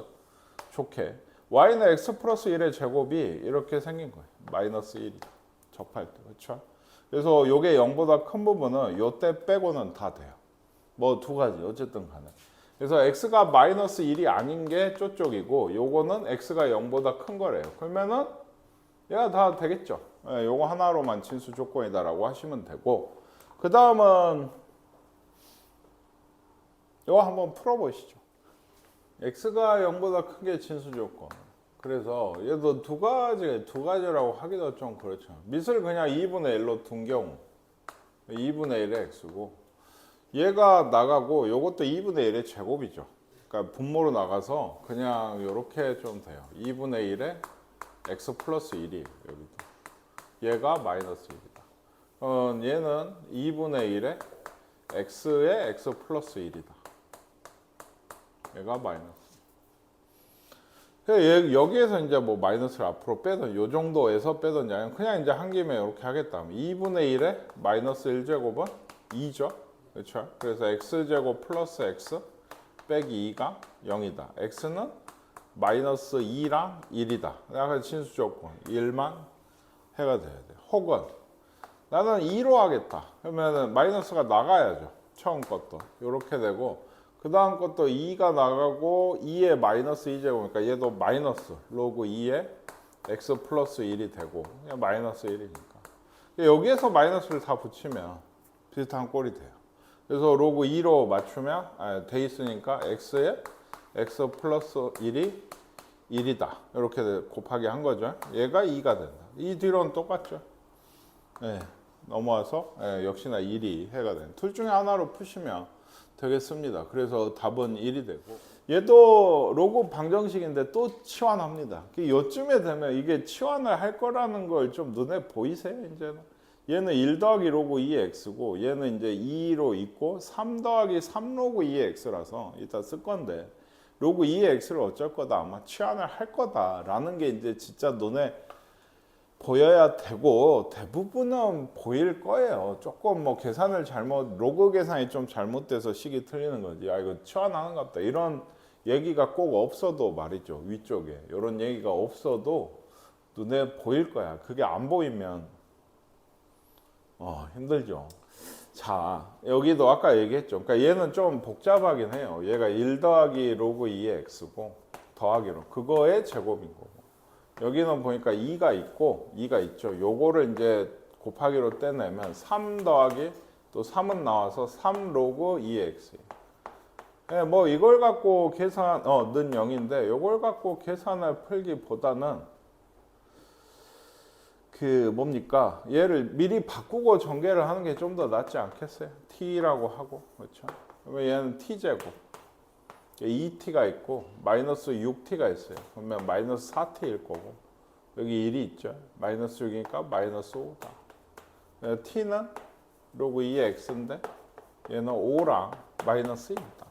좋게 y는 x 플러스 1의 제곱이 이렇게 생긴 거예요. 마이너스 1이 접할 때. 그렇죠? 그래서 요게 0보다 큰 부분은 요때 빼고는 다 돼요. 뭐 두 가지 어쨌든 간에. 그래서 x가 마이너스 1이 아닌 게 쪼쪽이고 요거는 x가 0보다 큰 거래요. 그러면은 얘가 다 되겠죠. 요거 하나로만 진수 조건이다라고 하시면 되고 그 다음은 요거 한번 풀어보시죠. x가 0보다 큰 게 진수 조건. 그래서 얘도 두 가지라고 하기도 좀 그렇죠. 밑을 그냥 2분의 1로 둔 경우 2분의 1의 x고 얘가 나가고 요것도 2분의 1의 제곱이죠. 그러니까 분모로 나가서 그냥 이렇게 좀 돼요. 2분의 1의 x 플러스 1이 여기도. 얘가 마이너스 1이다. 얘는 2분의 1의 x의 x 플러스 1이다. 얘가 마이너스. 여기에서 이제 뭐 마이너스를 앞으로 빼던 요 정도에서 빼던 양은 그냥 이제 한 김에 이렇게 하겠다. 2분의 1의 마이너스 1제곱은 2죠. 그렇죠? 그래서 x제곱 플러스 x 빼기 2가 0이다. x는 마이너스 2랑 1이다. 약간 진수 조건 1만 해가 돼야 돼. 혹은 나는 2로 하겠다. 그러면은 마이너스가 나가야죠. 처음 것도 이렇게 되고 그 다음 것도 2가 나가고 2에 마이너스 2제곱 그러니까 얘도 마이너스 로그 2에 x 플러스 1이 되고 그냥 마이너스 1이니까 여기에서 마이너스를 다 붙이면 비슷한 꼴이 돼요. 그래서 로그 2로 맞추면 돼 있으니까 x에 x 플러스 1이 1이다. 이렇게 곱하기 한 거죠. 얘가 2가 된다. 이 뒤로는 똑같죠. 넘어와서 역시나 1이 해가 된다. 둘 중에 하나로 푸시면 되겠습니다. 그래서 답은 1이 되고 얘도 로그 방정식인데 또 치환합니다. 요쯤에 되면 이게 치환을 할 거라는 걸 좀 눈에 보이세요? 이제는 얘는 1 더하기 로그 2의 x고 얘는 이제 2로 있고 3 더하기 3 로그 2의 x라서 이따 쓸 건데 로그 2의 x를 어쩔 거다 아마 치환을 할 거다라는 게 이제 진짜 눈에 보여야 되고 대부분은 보일 거예요. 조금 뭐 계산을 로그 계산이 좀 잘못돼서 식이 틀리는 거지. 이거 치환하는가 보다. 이런 얘기가 꼭 없어도 말이죠. 위쪽에 이런 얘기가 없어도 눈에 보일 거야. 그게 안 보이면 힘들죠. 자, 여기도 아까 얘기했죠. 그러니까 얘는 좀 복잡하긴 해요. 얘가 1 더하기 로그 2의 x고 더하기로 그거의 제곱인 거고. 여기는 보니까 2가 있고 2가 있죠. 요거를 이제 곱하기로 떼내면 3 더하기 또 3은 나와서 3 로그 2의 x예요. 뭐 이걸 갖고 계산 는 0인데 요걸 갖고 계산을 풀기보다는 그 뭡니까? 얘를 미리 바꾸고 전개를 하는 게 좀 더 낫지 않겠어요? t라고 하고 그렇죠? 그러면 얘는 t제곱 2t가 있고 마이너스 6t가 있어요. 그러면 마이너스 4t일 거고 여기 1이 있죠. 마이너스 6이니까 마이너스 5다. t는 로그 2의 x인데 얘는 5랑 마이너스 2입니다.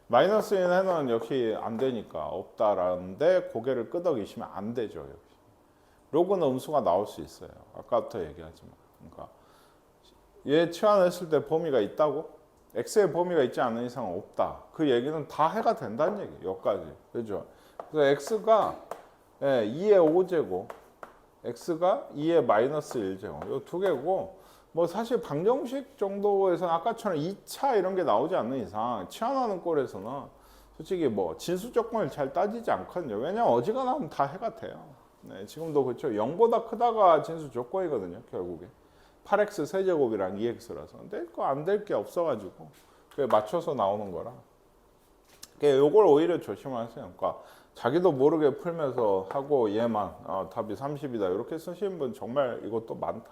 마이너스 1에는 역시 안 되니까 없다라는데 고개를 끄덕이시면 안 되죠. 여기. 로그는 음수가 나올 수 있어요. 아까부터 얘기하지만. 그러니까 얘 치환했을 때 범위가 있다고? x의 범위가 있지 않는 이상은 없다. 그 얘기는 다 해가 된다는 얘기예요. 여기까지. 그죠? 그래서 x가 2의 5제곱, x가 2의 마이너스 1제곱. 이 두 개고 뭐 사실 방정식 정도에서는 아까처럼 2차 이런 게 나오지 않는 이상 치환하는 꼴에서는 솔직히 뭐 진수 조건을 잘 따지지 않거든요. 왜냐면 어지간하면 다 해가 돼요. 지금도 그렇죠. 0보다 크다가 진수 조건이거든요. 결국에. 8x 세제곱이랑 2x라서. 근데 그거 안 될 게 없어가지고 그게 맞춰서 나오는 거라. 요걸 오히려 조심하세요. 그러니까 자기도 모르게 풀면서 하고 얘만 답이 30이다 이렇게 쓰시는 분 정말 이것도 많다.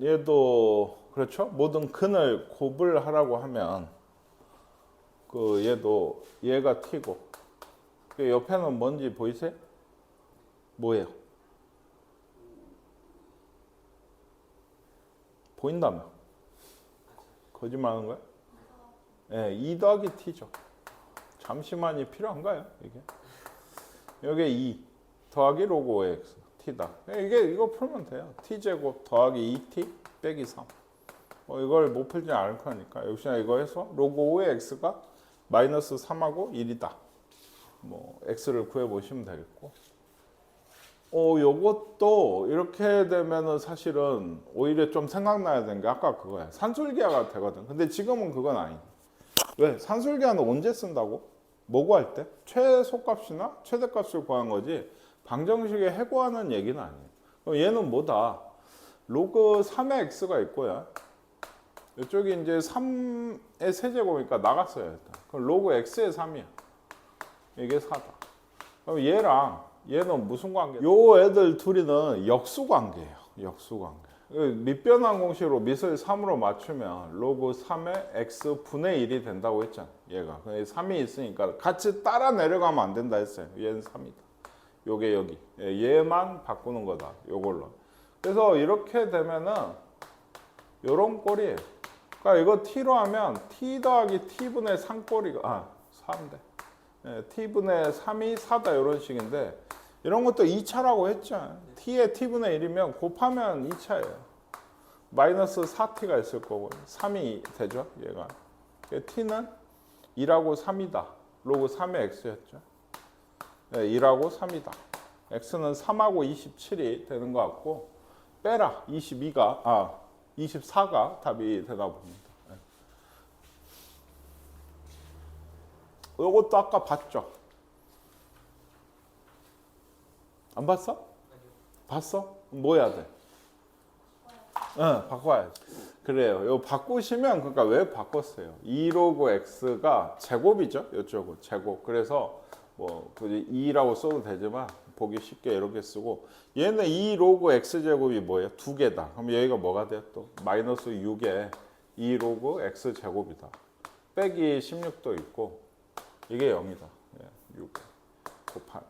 얘도 그렇죠. 모든 근을 곱을 하라고 하면 그 얘도 얘가 t고 그 옆에는 뭔지 보이세요? 뭐예요? 보인다며? 거짓말하는 거야? 네, 2 더하기 t죠. 잠시만이 필요한가요? 이게 여기 2 더하기 로그 5x t다. 이거 풀면 돼요. t제곱 더하기 2t 빼기 3. 이걸 못 풀지 않을 거니까 역시나 이거 해서 로그 5의 x가 마이너스 3하고 1이다. x를 구해 보시면 되겠고. 요것도 이렇게 되면은 사실은 오히려 좀 생각나야 되는 게 아까 그거야. 산술기하가 되거든. 근데 지금은 그건 아니야. 왜? 산술기하는 언제 쓴다고? 뭐 구할 때? 최소값이나 최대값을 구한 거지 방정식에 해구하는 얘기는 아니에요. 그럼 얘는 뭐다? 로그 3의 x가 있고요. 이쪽이 이제 3의 세제곱이니까 나갔어요. 일단. 그럼 로그 x의 3이야. 이게 4다. 그럼 얘는 무슨 관계? 요 애들 둘이는 역수 관계예요. 역수 관계. 밑변환 공식으로 밑을 3으로 맞추면 로그 3의 x 분의 1이 된다고 했잖아. 얘가. 3이 있으니까 같이 따라 내려가면 안 된다 했어요. 얘는 3이다. 요게 여기. 얘만 바꾸는 거다. 요걸로. 그래서 이렇게 되면은 요런 꼴이에요. 그러니까 이거 t로 하면 t 더하기 t분의 3꼴이가 4인데 t분의 3이 4다 이런 식인데 이런 것도 2차라고 했죠. t에 t분의 1이면 곱하면 2차예요. 마이너스 4t가 있을 거고 3이 되죠. 얘가. t는 2하고 3이다. 로그 3의 x였죠. 1하고 3이다. x는 3하고 27이 되는 것 같고 빼라 24가 답이 되나 봅니다. 이것도 아까 봤죠? 안 봤어? 아니요. 봤어? 뭐 해야 돼? 바꿔야지. 그래요. 이거 바꾸시면 그러니까 왜 바꿨어요? 2로그 x가 제곱이죠. 이쪽은 제곱. 그래서 굳이 2라고 써도 되지만 보기 쉽게 이렇게 쓰고 얘는 2로그 x제곱이 뭐예요? 2개다. 그럼 여기가 뭐가 돼요? 또 마이너스 6에 2로그 x제곱이다. 빼기 16도 있고 이게 0이다. 6 곱한.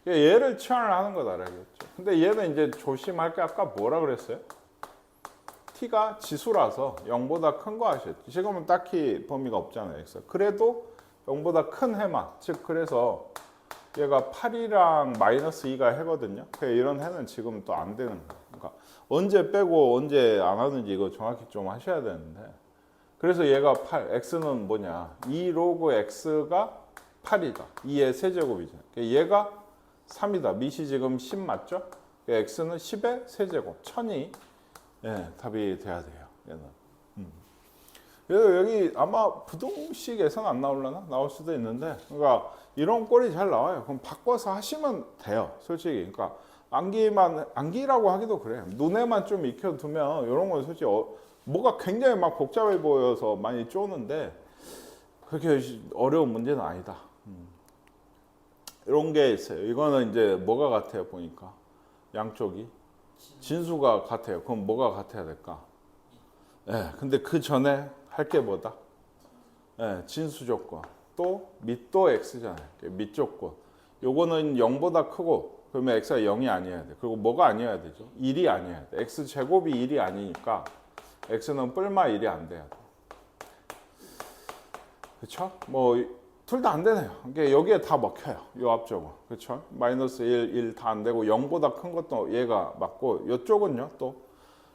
얘를 치환을 하는 거다. 알겠죠? 근데 얘는 이제 조심할 게 아까 뭐라 그랬어요? t가 지수라서 0보다 큰 거 하셨죠. 지금은 딱히 범위가 없잖아요. x. 그래도 0보다 큰 해만. 즉 그래서 얘가 8이랑 마이너스 2가 해거든요. 이런 해는 지금 또 안 되는 거예요. 그러니까 언제 빼고 언제 안 하는지 이거 정확히 좀 하셔야 되는데. 그래서 얘가 8, x는 뭐냐? 2 로그 x가 8이다. 2의 세제곱이죠. 얘가 3이다. 밑이 지금 10 맞죠? x는 10의 세제곱. 1000이 답이 돼야 돼요. 얘는. 그래서 여기 아마 부동식에서는 안 나오려나? 나올 수도 있는데, 그러니까 이런 꼴이 잘 나와요. 그럼 바꿔서 하시면 돼요. 솔직히. 그러니까 암기라고 하기도 그래요. 눈에만 좀 익혀두면 이런 건 솔직히 뭐가 굉장히 막 복잡해 보여서 많이 쪼는데 그렇게 어려운 문제는 아니다. 이런 게 있어요. 이거는 이제 뭐가 같아요? 보니까 양쪽이 진수가 같아요. 그럼 뭐가 같아야 될까? 근데 그 전에 할 게 뭐다? 진수 조건. 또 밑도 x잖아요. 밑 조건. 요거는 0보다 크고 그러면 x가 0이 아니어야 돼. 그리고 뭐가 아니어야 되죠? 1이 아니어야 돼. x 제곱이 1이 아니니까 x는 뿔마 1이 안 돼야 돼. 그렇죠? 둘 다 안 되네요. 그러니까 여기에 다 먹혀요. 요 앞쪽은. 그렇죠? 마이너스 1 다 안 되고 0보다 큰 것도 얘가 맞고 이쪽은요. 또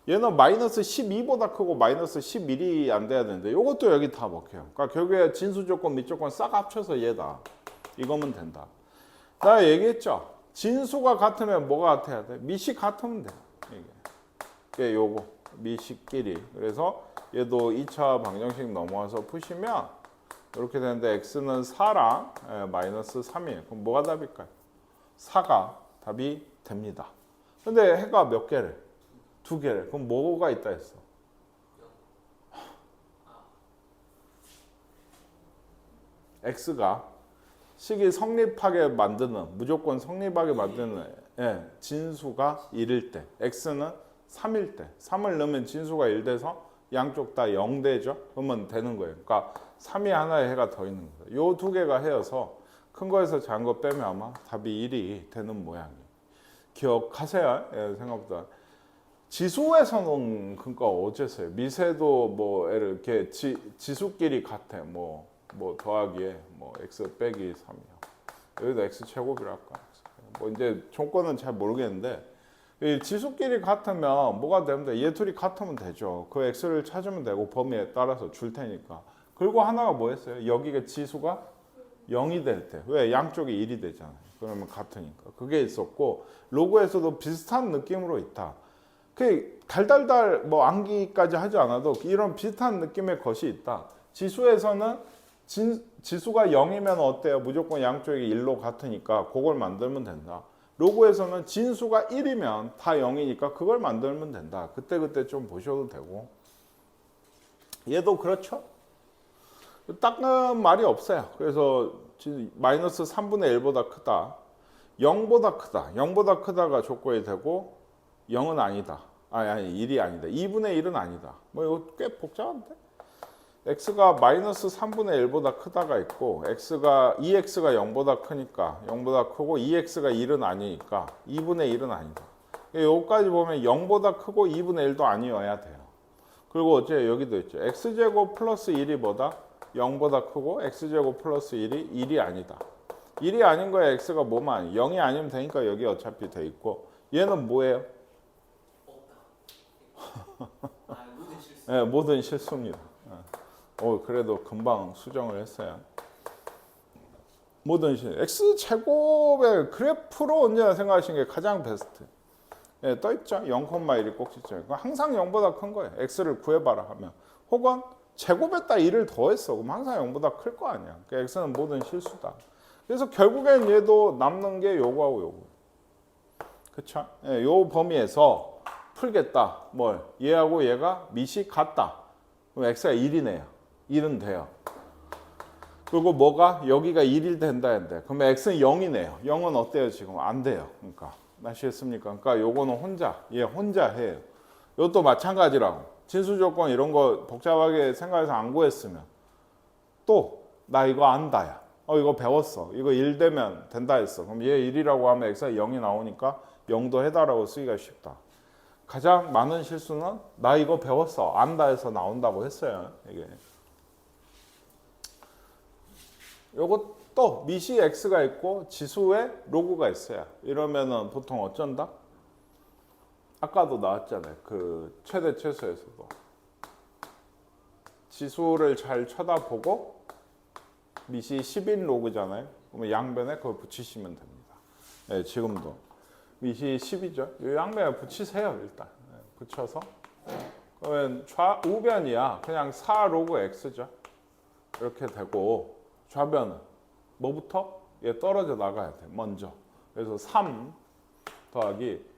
얘는 마이너스 12보다 크고 마이너스 11이 안 돼야 되는데 이것도 여기 다 먹혀요. 그러니까 결국에 진수 조건, 밑 조건 싹 합쳐서 얘다. 이거면 된다. 나 얘기했죠. 진수가 같으면 뭐가 같아야 돼? 밑이 같으면 돼. 이게 요거 밑이끼리. 그래서 얘도 2차 방정식 넘어와서 푸시면 이렇게 되는데 x는 4랑 마이너스 3이에요. 그럼 뭐가 답일까요? 4가 답이 됩니다. 근데 해가 몇 개래? 2개래. 그럼 뭐가 있다 했어? x가 식이 성립하게 만드는, 무조건 성립하게 만드는 진수가 1일 때, x는 3일 때, 3을 넣으면 진수가 1 돼서 양쪽 다 0 되죠? 그러면 되는 거예요. 그러니까 3이 하나의 해가 더 있는 거예요. 요 2개가 해여서 큰 거에서 작은 거 빼면 아마 답이 1이 되는 모양이에요. 기억하세요. 예, 생각보다. 지수에서는 그러니까 어째서요? 미세도 뭐 이렇게 지수끼리 같아. 뭐 더하기에 뭐 x 빼기 3이요. 여기도 x 제곱이라 할까? 뭐 이제 조건은 잘 모르겠는데 이 지수끼리 같으면 뭐가 됩니다. 얘 둘이 같으면 되죠. 그 x를 찾으면 되고 범위에 따라서 줄 테니까. 그리고 하나가 뭐였어요? 여기가 지수가 0이 될 때. 왜? 양쪽이 1이 되잖아요. 그러면 같으니까. 그게 있었고 로그에서도 비슷한 느낌으로 있다. 그 달달달 뭐 암기까지 하지 않아도 이런 비슷한 느낌의 것이 있다. 지수에서는 지수가 0이면 어때요? 무조건 양쪽이 1로 같으니까 그걸 만들면 된다. 로그에서는 진수가 1이면 다 0이니까 그걸 만들면 된다. 그때 좀 보셔도 되고. 얘도 그렇죠? 딱은 말이 없어요. 그래서 마이너스 3분의 1보다 크다. 0보다 크다. 0보다 크다가 조건이 되고 0은 아니다. 아니 1이 아니다. 2분의 1은 아니다. 뭐 이거 꽤 복잡한데? x가 마이너스 3분의 1보다 크다가 있고 x가 2x가 0보다 크니까 0보다 크고 2x가 1은 아니니까 2분의 1은 아니다. 여기까지 보면 0보다 크고 2분의 1도 아니어야 돼요. 그리고 어째 여기도 있죠. x제곱 플러스 1이 뭐다? 0보다 크고 x제곱 플러스 1이 1이 아니다. 1이 아닌 거에 x가 뭐만 0이 아니면 되니까 여기 어차피 돼 있고 얘는 뭐예요? 모든 실수. 네, 모든 실수입니다. 그래도 금방 수정을 했어요. 모든 실수. x제곱의 그래프로 언제나 생각하시는 게 가장 베스트. 예, 떠있죠? 0,1이 꼭지점. 항상 0보다 큰 거예요. x를 구해봐라 하면. 혹은 제곱에다 1을 더했어. 그럼 항상 0보다 클 거 아니야. 그러니까 x는 모든 실수다. 그래서 결국엔 얘도 남는 게 요거하고 요거. 그쵸? 예, 요 범위에서 풀겠다. 뭘? 얘하고 얘가 밑이 같다. 그럼 x가 1이네요. 1은 돼요. 그리고 뭐가? 여기가 1이 된다 했는데 그러면 x는 0이네요. 0은 어때요? 지금 안 돼요. 그러니까 아시겠습니까? 그러니까 요거는 혼자, 얘 혼자 해요. 이것도 마찬가지라고. 진수 조건 이런 거 복잡하게 생각해서 안 구했으면 또 나 이거 안다야. 이거 배웠어. 이거 1 되면 된다 했어. 그럼 얘 1이라고 하면 x가 0이 나오니까 0도 해다라고 쓰기가 쉽다. 가장 많은 실수는 나 이거 배웠어. 안다 해서 나온다고 했어요. 이게. 요거 또 밑이 x가 있고 지수에 로그가 있어요. 이러면은 보통 어쩐다? 아까도 나왔잖아요. 그 최대 최소에서도 지수를 잘 쳐다보고 밑이 10인 로그잖아요. 그러면 양변에 그걸 붙이시면 됩니다. 네, 지금도 밑이 10이죠. 이 양변에 붙이세요. 일단 붙여서 그러면 우변이야. 그냥 4 로그 x죠. 이렇게 되고 좌변은 뭐부터? 얘 떨어져 나가야 돼. 먼저. 그래서 3 더하기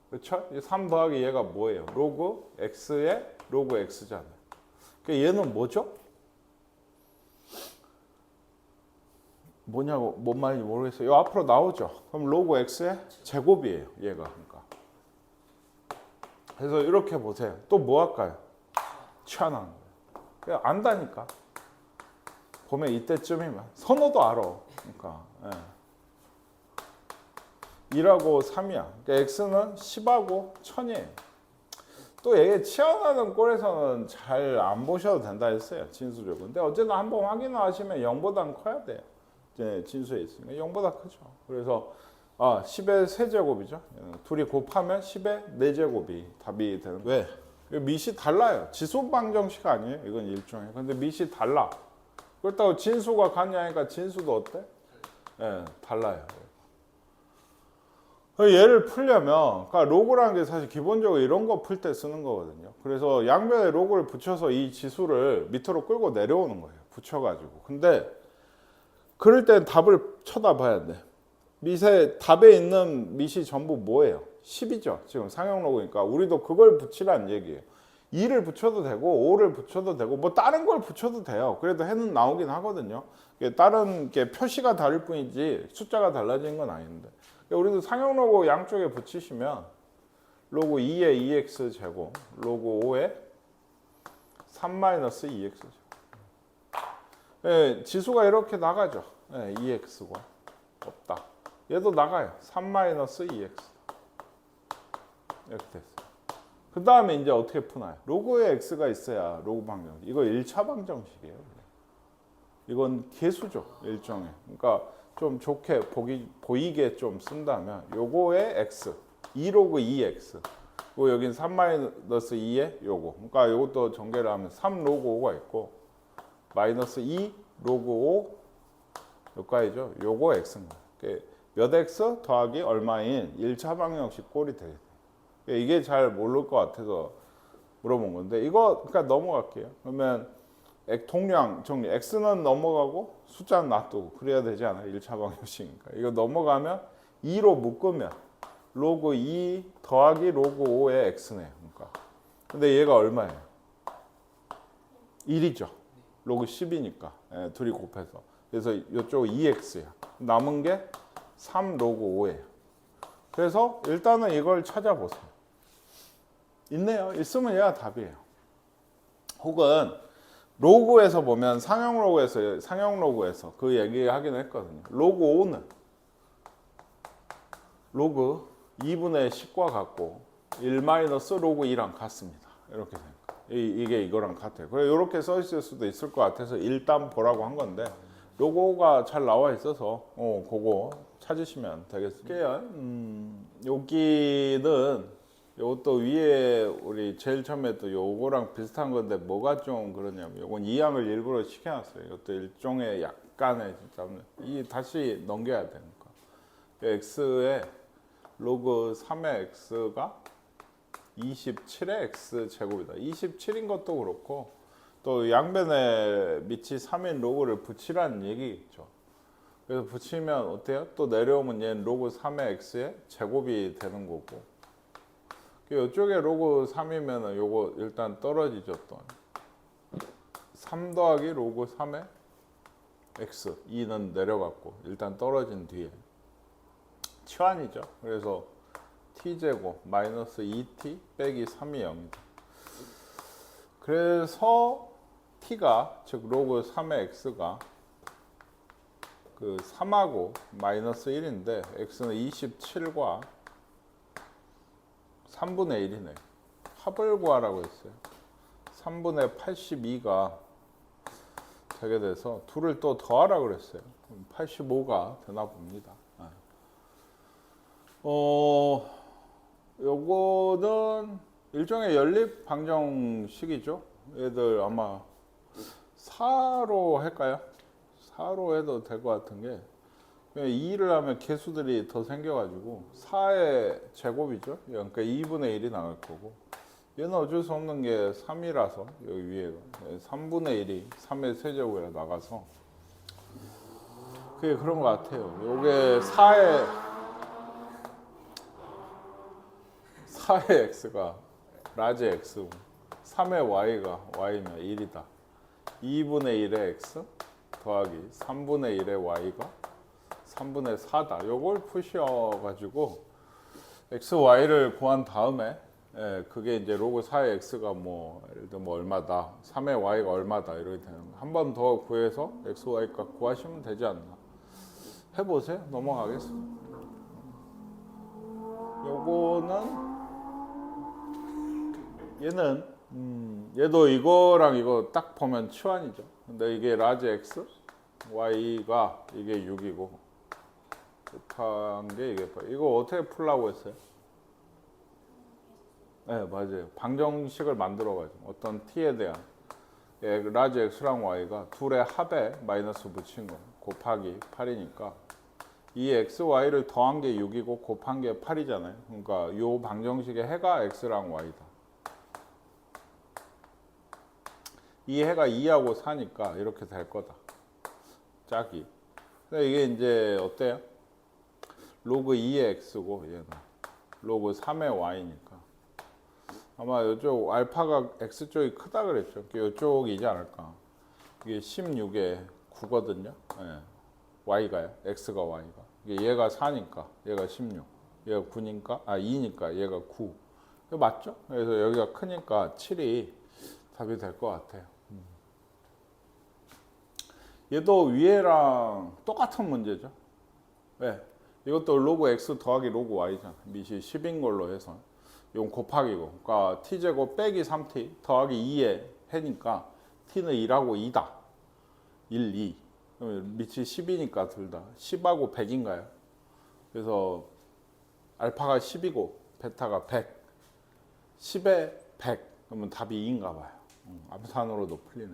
그렇죠? 3 더하기 얘가 뭐예요? 로그 x의 로그 x잖아요. 그러니까 얘는 뭐죠? 뭐냐고 뭔 말인지 모르겠어요. 이 앞으로 나오죠. 그럼 로그 x의 제곱이에요. 얘가 그러니까. 그래서 이렇게 보세요. 또 뭐 할까요? 취하는 거예요. 그냥 안다니까. 보면 이때쯤이면 선호도 알아. 그러니까 1하고 3이야. 그러니까 x는 10하고 1000이에요. 또 얘 치어나는 꼴에서는 잘 안 보셔도 된다 했어요. 진수적으로. 근데 어쨌든 한번 확인하시면 0보다는 커야 돼요. 이제 진수에 있으니까 0보다 크죠. 그래서 10의 세제곱이죠. 둘이 곱하면 10의 4제곱이 답이 되는. 왜? 밑이 달라요. 지수 방정식 아니에요? 이건 일종의. 근데 밑이 달라. 그렇다고 진수가 같냐니까 진수도 어때? 예, 달라요. 얘를 풀려면, 그러니까 로그라는 게 사실 기본적으로 이런 거 풀 때 쓰는 거거든요. 그래서 양변에 로그를 붙여서 이 지수를 밑으로 끌고 내려오는 거예요. 붙여가지고. 근데 그럴 땐 답을 쳐다봐야 돼. 밑에 답에 있는 밑이 전부 뭐예요? 10이죠. 지금 상형로그니까 우리도 그걸 붙이라는 얘기예요. 2를 붙여도 되고 5를 붙여도 되고 뭐 다른 걸 붙여도 돼요. 그래도 해는 나오긴 하거든요. 다른 게 표시가 다를 뿐이지 숫자가 달라지는 건 아닌데. 우리도 상형로그 양쪽에 붙이시면 로그 2의 2x 제곱, 로그 5의 3-2x 제곱. 예, 지수가 이렇게 나가죠. 예, 2x가 없다. 얘도 나가요. 3-2x. 이렇게 됐어요. 그 다음에 이제 어떻게 푸나요? 로그에 x가 있어야 로그 방정식. 이거 1차 방정식이에요. 이건 계수죠. 일종의. 그러니까 좀 좋게 보이게 좀 쓴다면 요거에 x, 2로그 2x. 그리고 여긴 3-2에 요거. 그러니까 요것도 전개를 하면 3로그 5가 있고 마이너스 2 로그 5 여기까지죠. 요거 x입니다. 몇 x 더하기 얼마인 1차 방정식 꼴이 돼요. 이게 잘 모를 것 같아서 물어본 건데 이거 그러니까 넘어갈게요. 그러면 통량 정리 x는 넘어가고 숫자는 놔두고 그래야 되지 않아요? 1차 방정식이니까. 이거 넘어가면 2로 묶으면 로그 2 더하기 로그 5의 x네요. 그러니까. 근데 얘가 얼마예요? 1이죠. 로그 10이니까. 예, 둘이 곱해서. 그래서 이쪽 2x야. 남은 게 3 로그 5예요. 그래서 일단은 이걸 찾아보세요. 있네요. 있으면 얘가 답이에요. 혹은 로그에서 보면 상형 로그에서 그 얘기 하긴 했거든요. 로그 5는 로그 2분의 10과 같고 1 마이너스 로그 2랑 같습니다. 이렇게 됩니다. 이게 이거랑 같아요. 그래 이렇게 써 있을 수도 있을 것 같아서 일단 보라고 한 건데 로고가 잘 나와 있어서 그거 찾으시면 되겠습니다. 여기는 요것도 위에 우리 제일 처음에 또 요거랑 비슷한 건데 뭐가 좀 그러냐면 요건 2항을 일부러 시켜놨어요. 이것도 일종의 약간의 진짜 이 다시 넘겨야 되니까 x의 로그 3의 x가 27의 x 제곱이다. 27인 것도 그렇고 또 양변에 밑이 3인 로그를 붙이라는 얘기겠죠. 그래서 붙이면 어때요? 또 내려오면 얘는 로그 3의 x의 제곱이 되는 거고 이쪽에 로그 3이면 요거 일단 떨어지죠. 또 3 더하기 로그 3의 x 2는 내려갔고 일단 떨어진 뒤에 치환이죠. 그래서 t제곱 마이너스 2t 빼기 3이 0이다. 그래서 t가 즉 로그 3의 x가 그 3하고 마이너스 1인데 x는 27과 3분의 1이네. 합을 구하라고 했어요. 3분의 82가 되게 돼서 둘을 또 더하라고 그랬어요. 85가 되나 봅니다. 요거는 일종의 연립 방정식이죠. 얘들 아마 4로 할까요? 4로 해도 될 것 같은 게 2를 하면 개수들이 더 생겨가지고 4의 제곱이죠. 그러니까 2분의 1이 나올 거고 얘는 어쩔 수 없는 게 3이라서 여기 위에가 3분의 1이 3의 세제곱이라 나가서 그게 그런 것 같아요. 요게 4의 x가 라지 x고 3의 y가 y면 1이다. 2분의 1의 x 더하기 3분의 1의 y가 3분의 4다. 요걸 푸셔가지고 x, y를 구한 다음에 그게 이제 로그 4의 x가 뭐 예를 들면 뭐 얼마다, 3의 y가 얼마다 이렇게 되는 거. 한 번 더 구해서 x, y 값 구하시면 되지 않나. 해보세요. 넘어가겠습니다. 요거는 얘도 이거랑 이거 딱 보면 치환이죠. 근데 이게 라지 x, y가 이게 6이고 곱한 게 이게 이거 어떻게 풀라고 했어요? 네, 맞아요. 방정식을 만들어 가지고 어떤 t에 대한 라지 x랑 y가 둘의 합에 마이너스 붙인 거 곱하기 8이니까 이 x, y를 더한 게 6이고 곱한 게 8이잖아요. 그러니까 이 방정식의 해가 x랑 y다. 이 해가 2하고 4니까 이렇게 될 거다. 짝이. 근데 이게 이제 어때요? 로그 2의 x고 얘는 로그 3의 y니까 아마 이쪽 알파가 x쪽이 크다 그랬죠. 이쪽이지 않을까. 이게 16에 9거든요. 예. y가요. x가 y가. 이게 얘가 4니까 얘가 16. 얘가 9니까 2니까 얘가 9. 이거 맞죠? 그래서 여기가 크니까 7이 답이 될 것 같아요. 얘도 위에랑 똑같은 문제죠. 왜? 이것도 로그 x 더하기 로그 y잖아. 밑이 10인 걸로 해서 이건 곱하기고, 그러니까 t제곱 빼기 3t 더하기 2의 해니까 t는 2라고 2다. 1, 2. 그러면 밑이 10이니까 둘 다. 10하고 100인가요? 그래서 알파가 10이고 베타가 100. 10에 100. 그러면 답이 2인가 봐요. 암산으로도 풀리네.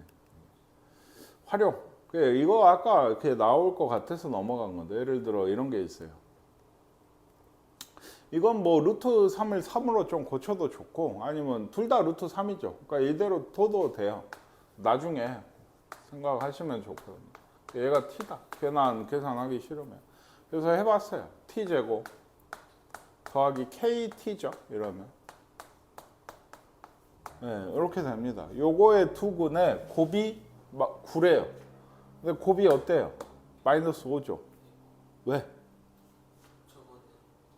활용. 이거 아까 이렇게 나올 것 같아서 넘어간 건데, 예를 들어 이런 게 있어요. 이건 뭐 루트 3을 3으로 좀 고쳐도 좋고, 아니면 둘 다 루트 3이죠. 그러니까 이대로 둬도 돼요. 나중에 생각하시면 좋거든요. 얘가 t다. 괜한 계산하기 싫으면. 그래서 해봤어요. t제곱 더하기 kt죠. 이러면. 네, 이렇게 됩니다. 요거의 두근에 곱이 9래요. 근데 곱이 어때요? 마이너스 5죠. 왜? 저거는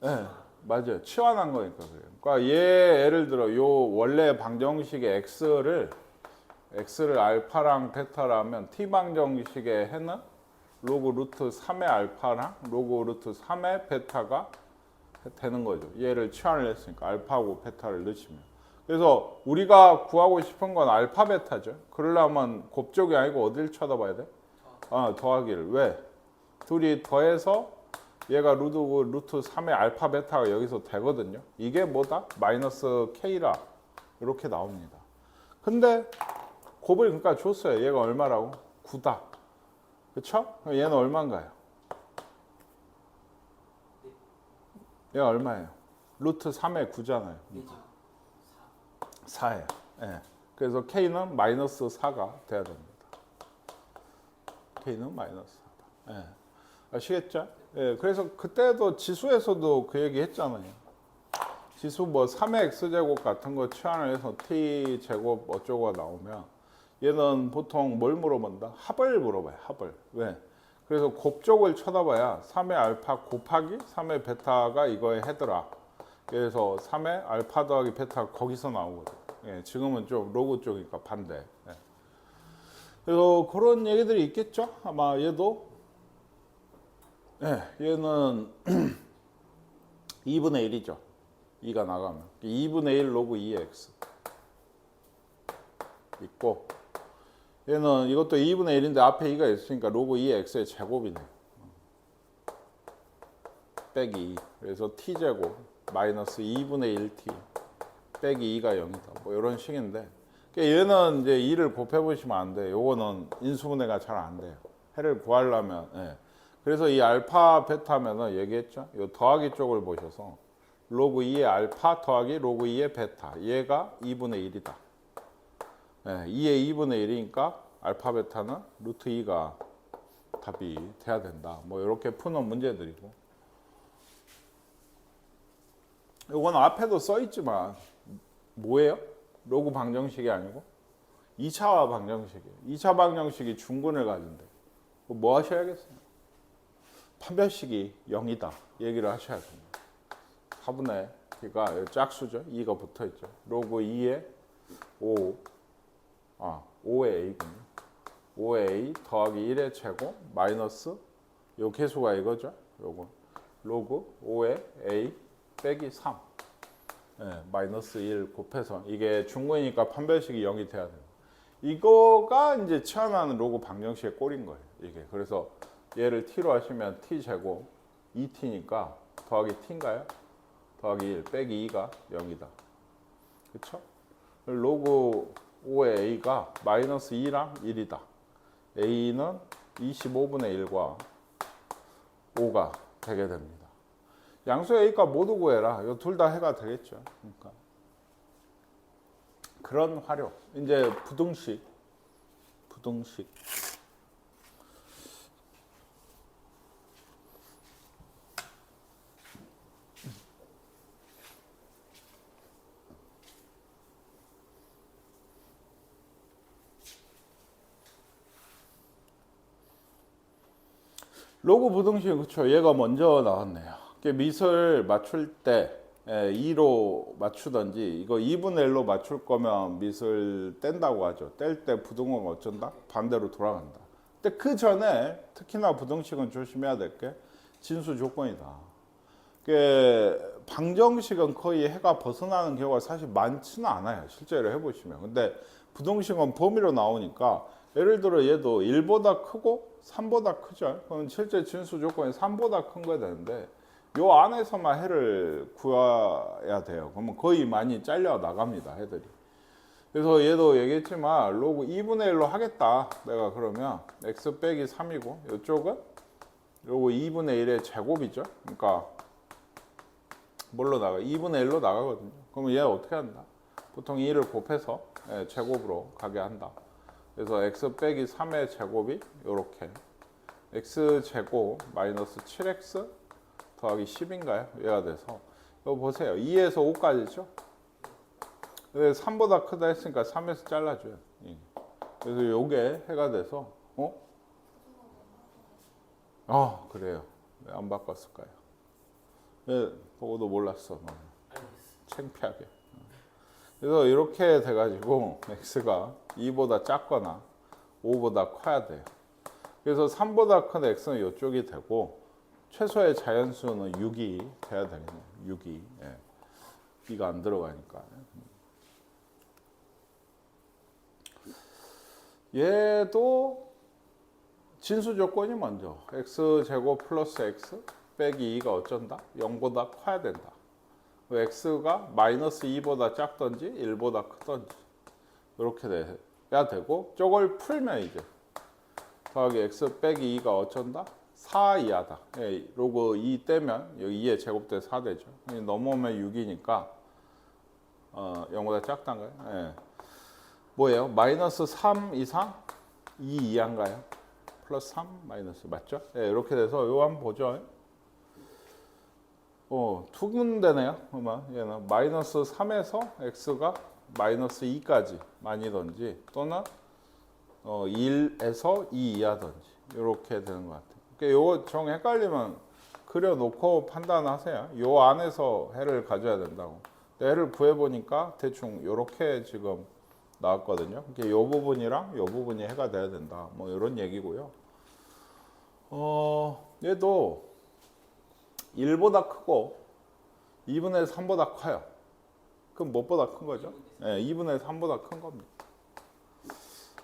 네, 맞아요. 치환한 거니까 그래요. 그러니까 얘 예를 들어 요 원래 방정식의 x를 알파랑 베타라면 t 방정식의 해는 로그 루트 3의 알파랑 로그 루트 3의 베타가 되는 거죠. 얘를 치환을 했으니까 알파하고 베타를 넣으시면. 그래서 우리가 구하고 싶은 건 알파 베타죠. 그러려면 곱쪽이 아니고 어딜 쳐다봐야 돼? 더하기를. 왜? 둘이 더해서 얘가 루트 3의 알파 베타가 여기서 되거든요. 이게 뭐다? 마이너스 k라 이렇게 나옵니다. 근데 곱을 그러니까 줬어요. 얘가 얼마라고? 9다. 그쵸? 얘는 얼마인가요? 얘가 얼마예요? 루트 3의 9잖아요. 네죠. 4예요. 예. 그래서 k는 마이너스 4가 돼야 됩니다. k는 마이너스 4다. 예. 아시겠죠? 예. 그래서 그때도 지수에서도 그 얘기 했잖아요. 지수 뭐 3의 x제곱 같은 거 치환을 해서 t제곱 어쩌고 나오면 얘는 보통 뭘 물어본다? 합을 물어봐요. 합을. 왜? 그래서 곱쪽을 쳐다봐야 3의 알파 곱하기 3의 베타가 이거의 해더라. 그래서 3의 알파 더하기 베타가 거기서 나오거든. 예, 지금은 좀 로그 쪽이니까 반대. 예. 그래서 그런 얘기들이 있겠죠? 아마 얘도. 예, 얘는 2분의 1이죠. 2가 나가면. 2분의 1 로그 2의 x. 있고. 얘는 이것도 2분의 1인데 앞에 2가 있으니까 로그 2의 x의 제곱이네. 빼기 2. 그래서 t제곱 마이너스 2분의 1t 빼기 2가 0이다. 뭐 이런 식인데. 얘는 이제 2를 곱해보시면 안 돼요. 요거는 인수분해가 잘 안 돼요. 해를 구하려면. 예. 그래서 이 알파 베타면은 얘기했죠. 이 더하기 쪽을 보셔서 로그 2의 알파 더하기 로그 2의 베타. 얘가 2분의 1이다. 예, 2의 2분의 1이니까 알파 베타는 루트 2가 답이 돼야 된다. 뭐 이렇게 푸는 문제들이고. 이건 앞에도 써 있지만 뭐예요? 로그 방정식이 아니고 2차 방정식이에요. 2차 방정식이 중근을 가진대. 뭐 하셔야겠어요? 판별식이 0이다. 얘기를 하셔야 됩니다. 4분의 T가 짝수죠. 2가 붙어 있죠. 로그 2의 5의 A군요. 5의 A 더하기 1의 제곱 마이너스 요 개수가 이거죠. 요거 로그 5의 A 빼기 3. 네, 마이너스 1 곱해서 이게 중근이니까 판별식이 0이 돼야 돼요. 이거가 이제 치환하는 로그 방정식의 꼴인 거예요. 이게 그래서 얘를 t로 하시면 t 제곱 2t니까 더하기 t인가요? 더하기 1 빼기 2가 0이다. 그렇죠? 로그 5의 a가 마이너스 2랑 1이다. a는 25분의 1과 5가 되게 됩니다. 양수 a가 모두 구해라. 이 둘 다 해가 되겠죠. 그러니까 그런 활용. 이제 부등식. 로그 부등식 그쵸. 얘가 먼저 나왔네요. 이게 미을 맞출 때 2로 맞추던지 이거 2분의 1로 맞출 거면 미을 뗀다고 하죠. 뗄 때 부등호가 어쩐다? 반대로 돌아간다. 근데 그 전에 특히나 부등식은 조심해야 될 게 진수 조건이다. 방정식은 거의 해가 벗어나는 경우가 사실 많지는 않아요. 실제로 해보시면. 근데 부등식은 범위로 나오니까 예를 들어 얘도 1보다 크고 3보다 크죠. 그럼 실제 진수 조건이 3보다 큰 거야 되는데 요 안에서만 해를 구해야 돼요. 그러면 거의 많이 잘려 나갑니다. 해들이. 그래서 얘도 얘기했지만 로그 2분의 1로 하겠다. 내가 그러면 x 빼기 3이고 이쪽은 요거 2분의 1의 제곱이죠. 그러니까 뭘로 나가? 2분의 1로 나가거든요. 그러면 얘 어떻게 한다? 보통 2를 곱해서 제곱으로 가게 한다. 그래서 x 빼기 3의 제곱이 요렇게 x 제곱 마이너스 7x 더하기 10인가요? 얘가 돼서 이거 보세요. 2에서 5까지죠? 3보다 크다 했으니까 3에서 잘라줘요. 그래서 요게 해가 돼서 그래요. 왜 안 바꿨을까요? 왜 보고도 몰랐어. 창피하게. 그래서 이렇게 돼가지고 x가 2보다 작거나 5보다 커야 돼요. 그래서 3보다 큰 x는 이쪽이 되고 최소의 자연수는 6이 돼야 되겠네요. 6이. b가 안 들어가니까. 얘도 진수 조건이 먼저 x제곱 플러스 x 빼기 2가 어쩐다? 0보다 커야 된다. x가 마이너스 2보다 작던지 1보다 크던지 이렇게 돼야 되고 저걸 풀면 이제 더하기 x 빼기 2가 어쩐다? 4 이하다. 로그 2 떼면 여기 2의 제곱대 4 되죠. 넘어오면 6이니까 0보다 작단가요? 뭐예요? 마이너스 3 이상 2 이하인가요? 플러스 3 마이너스 맞죠? 이렇게 돼서 요 한번 보죠. 두 군데네요. 얘는 마이너스 3에서 x가 마이너스 2까지 많이든지 또는 1에서 2 이하든지 이렇게 되는 것 같아요. 그러니까 요거 정 헷갈리면 그려놓고 판단하세요. 요 안에서 해를 가져야 된다고. 해를 구해보니까 대충 이렇게 지금 나왔거든요. 그러니까 요 부분이랑 요 부분이 해가 돼야 된다. 뭐 이런 얘기고요. 얘도 1보다 크고 2분의 3보다 커요. 그럼 무엇보다 큰 거죠? 2분의 3보다 큰 겁니다.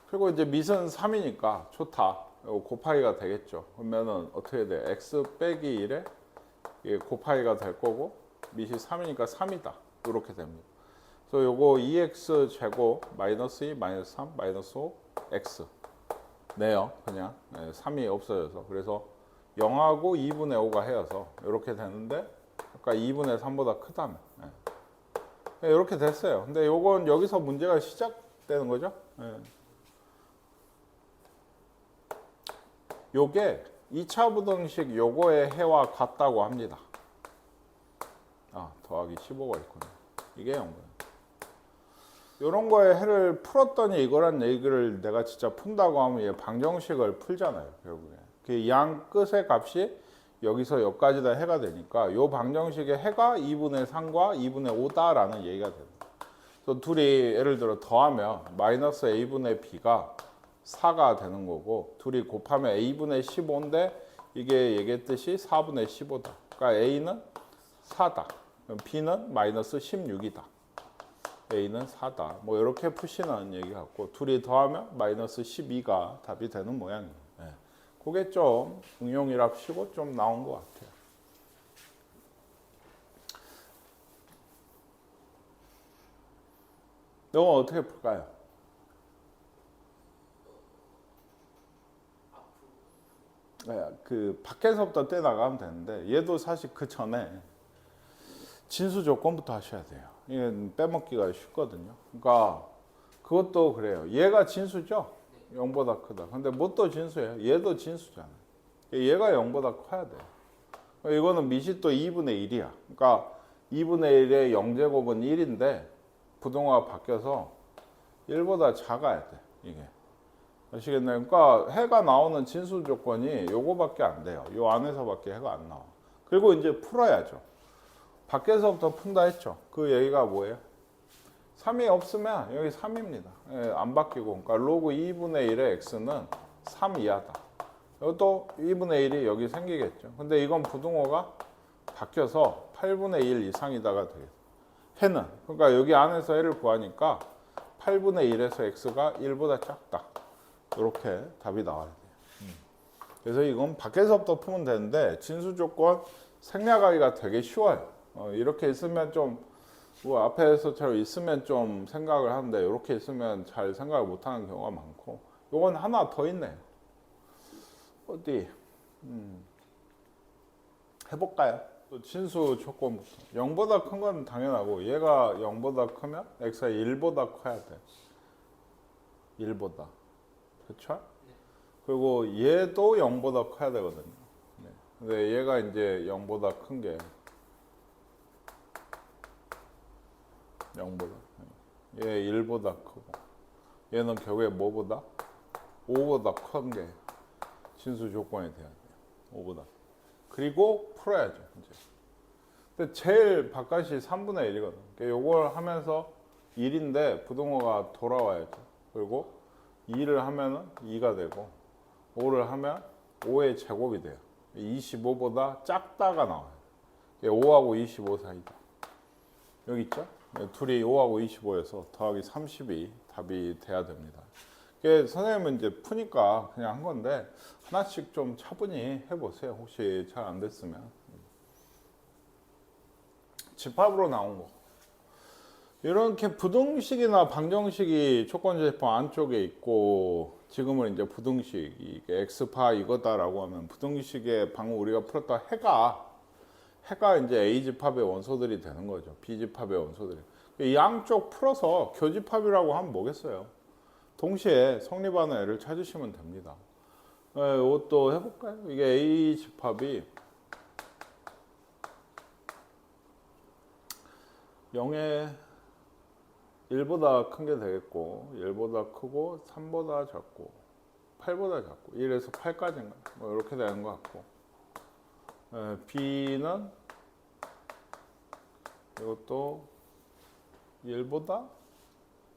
그리고 이제 밑은 3이니까 좋다. 이거 곱하기가 되겠죠. 그러면은 어떻게 돼? x 빼기 1에 이게 곱하기가 될 거고 밑이 3이니까 3이다. 이렇게 됩니다. 그래서 요거 2x 제곱 마이너스 2 마이너스 3 마이너스 5 x 네요. 그냥 3이 없어져서 그래서 0하고 2분의 5가 해여서 이렇게 되는데 아까 2분의 3보다 크다며 이렇게 됐어요. 근데 요건 여기서 문제가 시작되는 거죠. 요게 2차 부등식 요거의 해와 같다고 합니다. 더하기 15가 있군요. 이게 0거예요. 요런 거에 해를 풀었더니 이거란 얘기를 내가 진짜 푼다고 하면 얘 방정식을 풀잖아요. 결국에. 그 양 끝의 값이 여기서 여기까지 다 해가 되니까 요 방정식의 해가 2분의 3과 2분의 5다라는 얘기가 됩니다. 그래서 둘이 예를 들어 더하면 마이너스 a분의 b가 4가 되는 거고 둘이 곱하면 a분의 15인데 이게 얘기했듯이 4분의 15다. 그러니까 a는 4다. 그럼 b는 마이너스 16이다. a는 4다. 뭐 이렇게 푸시는 얘기 같고 둘이 더하면 마이너스 12가 답이 되는 모양이에요. 그게 좀 응용이랍시고 좀 나온 것 같아요. 이거 어떻게 풀까요? 그 밖에서부터 떼 나가면 되는데 얘도 사실 그 전에 진수 조건부터 하셔야 돼요. 이게 빼먹기가 쉽거든요. 그러니까 그것도 그래요. 얘가 진수죠? 0보다 크다. 근데 뭣도 진수예요? 얘도 진수잖아요. 얘가 0보다 커야 돼요. 이거는 밑이 또 2분의 1이야. 그러니까 2분의 1의 0제곱은 1인데 부동화가 바뀌어서 1보다 작아야 돼. 이게. 아시겠나요? 그러니까 해가 나오는 진수 조건이 요거밖에 안 돼요. 요 안에서밖에 해가 안 나와. 그리고 이제 풀어야죠. 밖에서부터 푼다 했죠. 그 얘기가 뭐예요? 3이 없으면 여기 3입니다. 예, 안 바뀌고. 그러니까 로그 2분의 1의 x는 3 이하다. 이것도 2분의 1이 여기 생기겠죠. 근데 이건 부등호가 바뀌어서 8분의 1 이상이다가 되겠죠. 해는. 그러니까 여기 안에서 해를 구하니까 8분의 1에서 x가 1보다 작다. 이렇게 답이 나와야 돼요. 그래서 이건 밖에서부터 풀면 되는데 진수 조건 생략하기가 되게 쉬워요. 이렇게 있으면 좀 뭐 앞에서처럼 있으면 좀 생각을 하는데 이렇게 있으면 잘 생각을 못하는 경우가 많고 이건 하나 더 있네요. 어디 해볼까요? 또 진수 조건부터 0보다 큰 건 당연하고 얘가 0보다 크면 x가 1보다 커야 돼. 1보다. 그렇죠? 그리고 얘도 0보다 커야 되거든요. 네. 근데 얘가 이제 0보다 큰 게 0보다 얘 1보다 크고 얘는 결국에 뭐보다? 5보다 큰 게 진수 조건이 돼야 돼요. 5보다. 그리고 풀어야죠. 이제. 근데 제일 바깥이 3분의 1이거든. 그러니까 요걸 하면서 1인데 부등호가 돌아와야죠. 그리고 2를 하면은 2가 되고 5를 하면 5의 제곱이 돼요. 25보다 작다가 나와요. 5하고 25 사이다. 여기 있죠? 둘이 5하고 25에서 더하기 30이 답이 돼야 됩니다. 선생님은 이제 푸니까 그냥 한 건데 하나씩 좀 차분히 해보세요. 혹시 잘 안 됐으면. 집합으로 나온 거. 이렇게 부등식이나 방정식이 조건제법 안쪽에 있고 지금은 이제 부등식 이게 x파 이거다라고 하면 부등식에 방금 우리가 풀었던 해가 이제 A 집합의 원소들이 되는 거죠. B 집합의 원소들이. 양쪽 풀어서 교집합이라고 하면 뭐겠어요? 동시에 성립하는 애를 찾으시면 됩니다. 이것도 해볼까요? 이게 A 집합이 0에 1보다 큰 게 되겠고 1보다 크고 3보다 작고 8보다 작고 1에서 8까지인가 뭐 이렇게 되는 것 같고 B는 이것도 1보다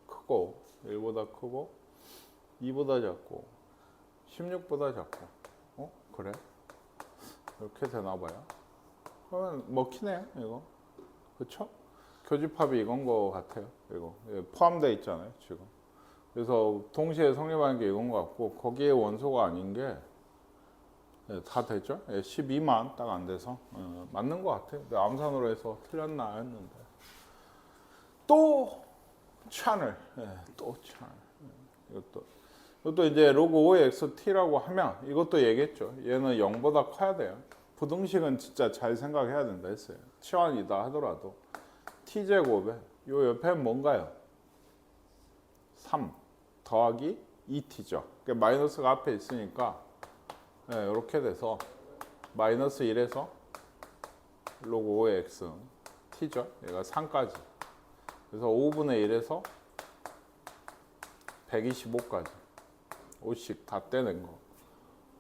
크고 2보다 작고 16보다 작고 그래? 이렇게 되나 봐요. 그러면 먹히네요 이거. 그쵸? 교집합이 이건 거 같아요. 이거 포함되어 있잖아요 지금. 그래서 동시에 성립하는 게 이건 거 같고 거기에 원소가 아닌 게 다 됐죠? 12만 딱 안 돼서 맞는 것 같아요. 암산으로 해서 틀렸나 했는데 또 채널 또 채널 이것도 이제 로그 5의 xt라고 하면 이것도 얘기했죠. 얘는 0보다 커야 돼요. 부등식은 진짜 잘 생각해야 된다 했어요. 치환이다 하더라도 t제곱에 요 옆에는 뭔가요? 3 더하기 2t죠. 그러니까 마이너스가 앞에 있으니까 이렇게 돼서 마이너스 1에서 로그 5의 x t죠. 얘가 3까지. 그래서 5분의 1에서 125까지 5씩 다 떼낸 거.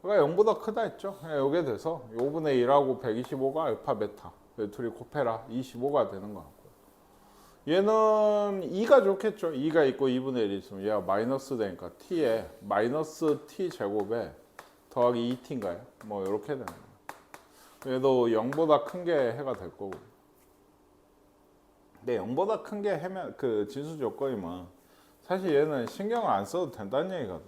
그러니까 0보다 크다 했죠. 이게 돼서 5분의 1하고 125가 알파 베타. 둘이 곱해라 25가 되는 거 같고. 얘는 2가 좋겠죠. 2가 있고 2분의 1이 있으면 얘가 마이너스 되니까 t에 마이너스 t 제곱에 더하기 2t인가요? 뭐 이렇게 되는 거예요. 얘도 0보다 큰 게 해가 될 거고. 근데 0보다 큰 게 해면 그 진수 조건이면 사실 얘는 신경을 안 써도 된다는 얘기거든.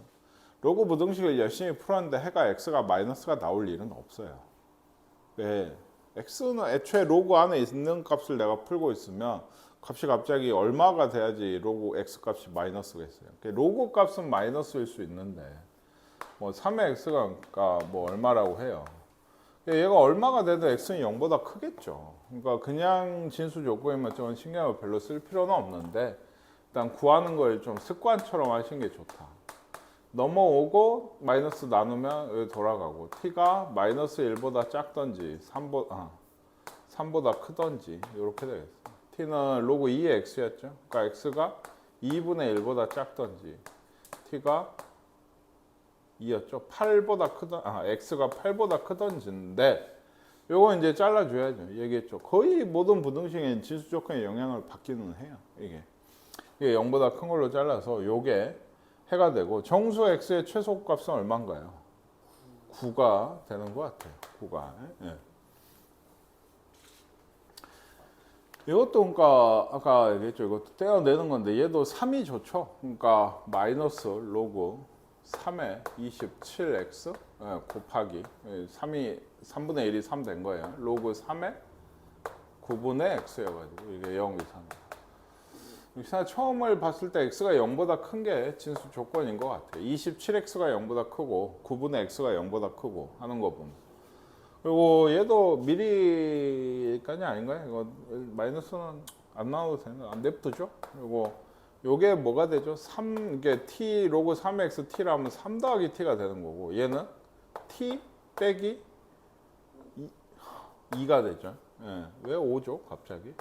로그 부등식을 열심히 풀었는데 해가 x가 마이너스가 나올 일은 없어요. 왜? x는 애초에 로그 안에 있는 값을 내가 풀고 있으면 값이 갑자기 얼마가 돼야지 로그 x 값이 마이너스가 있어요. 로그 값은 마이너스일 수 있는데 뭐 3의 x가 뭐 얼마라고 해요. 얘가 얼마가 돼도 x는 0보다 크겠죠. 그러니까 그냥 진수 조건이면 좀 신경을 별로 쓸 필요는 없는데 일단 구하는 걸 좀 습관처럼 하시는 게 좋다. 넘어오고 마이너스 나누면 여기 돌아가고 t가 마이너스 1보다 작던지 3보다 크던지 이렇게 되겠어요. t는 로그 2의 x였죠. 그러니까 x가 2분의 1보다 작던지 t가 2였죠. 8보다 크던 x가 8보다 크던지인데 요거 이제 잘라줘야죠. 얘기했죠. 거의 모든 부등식에 진수 조건의 영향을 받기는 해요. 이게 0보다 큰 걸로 잘라서 요게 해가 되고 정수 x의 최소값은 얼마인가요? 9가 되는 것 같아요. 9가. 예. 이것도 그러니까 아까 얘기했죠. 이것도 떼어내는 건데 얘도 3이 좋죠. 그러니까 마이너스 로그 3의 27x 곱하기 3분의 1이 3 된 거예요. 로그 3의 9분의 x여가지고 이게 0 이상. 역시나 처음을 봤을 때 x가 0보다 큰 게 진수 조건인 것 같아요. 27x가 0보다 크고 9분의 x가 0보다 크고 하는 거 보면. 그리고 얘도 미리까지 아닌가요? 이거 마이너스는 안 나와도 되는 안 냅두죠? 그리고 요게 뭐가 되죠? 3 이게 t 로그 3x t라면 3 더하기 t가 되는 거고 얘는 t 빼기 2가 되죠. 예. 왜 5죠? 갑자기?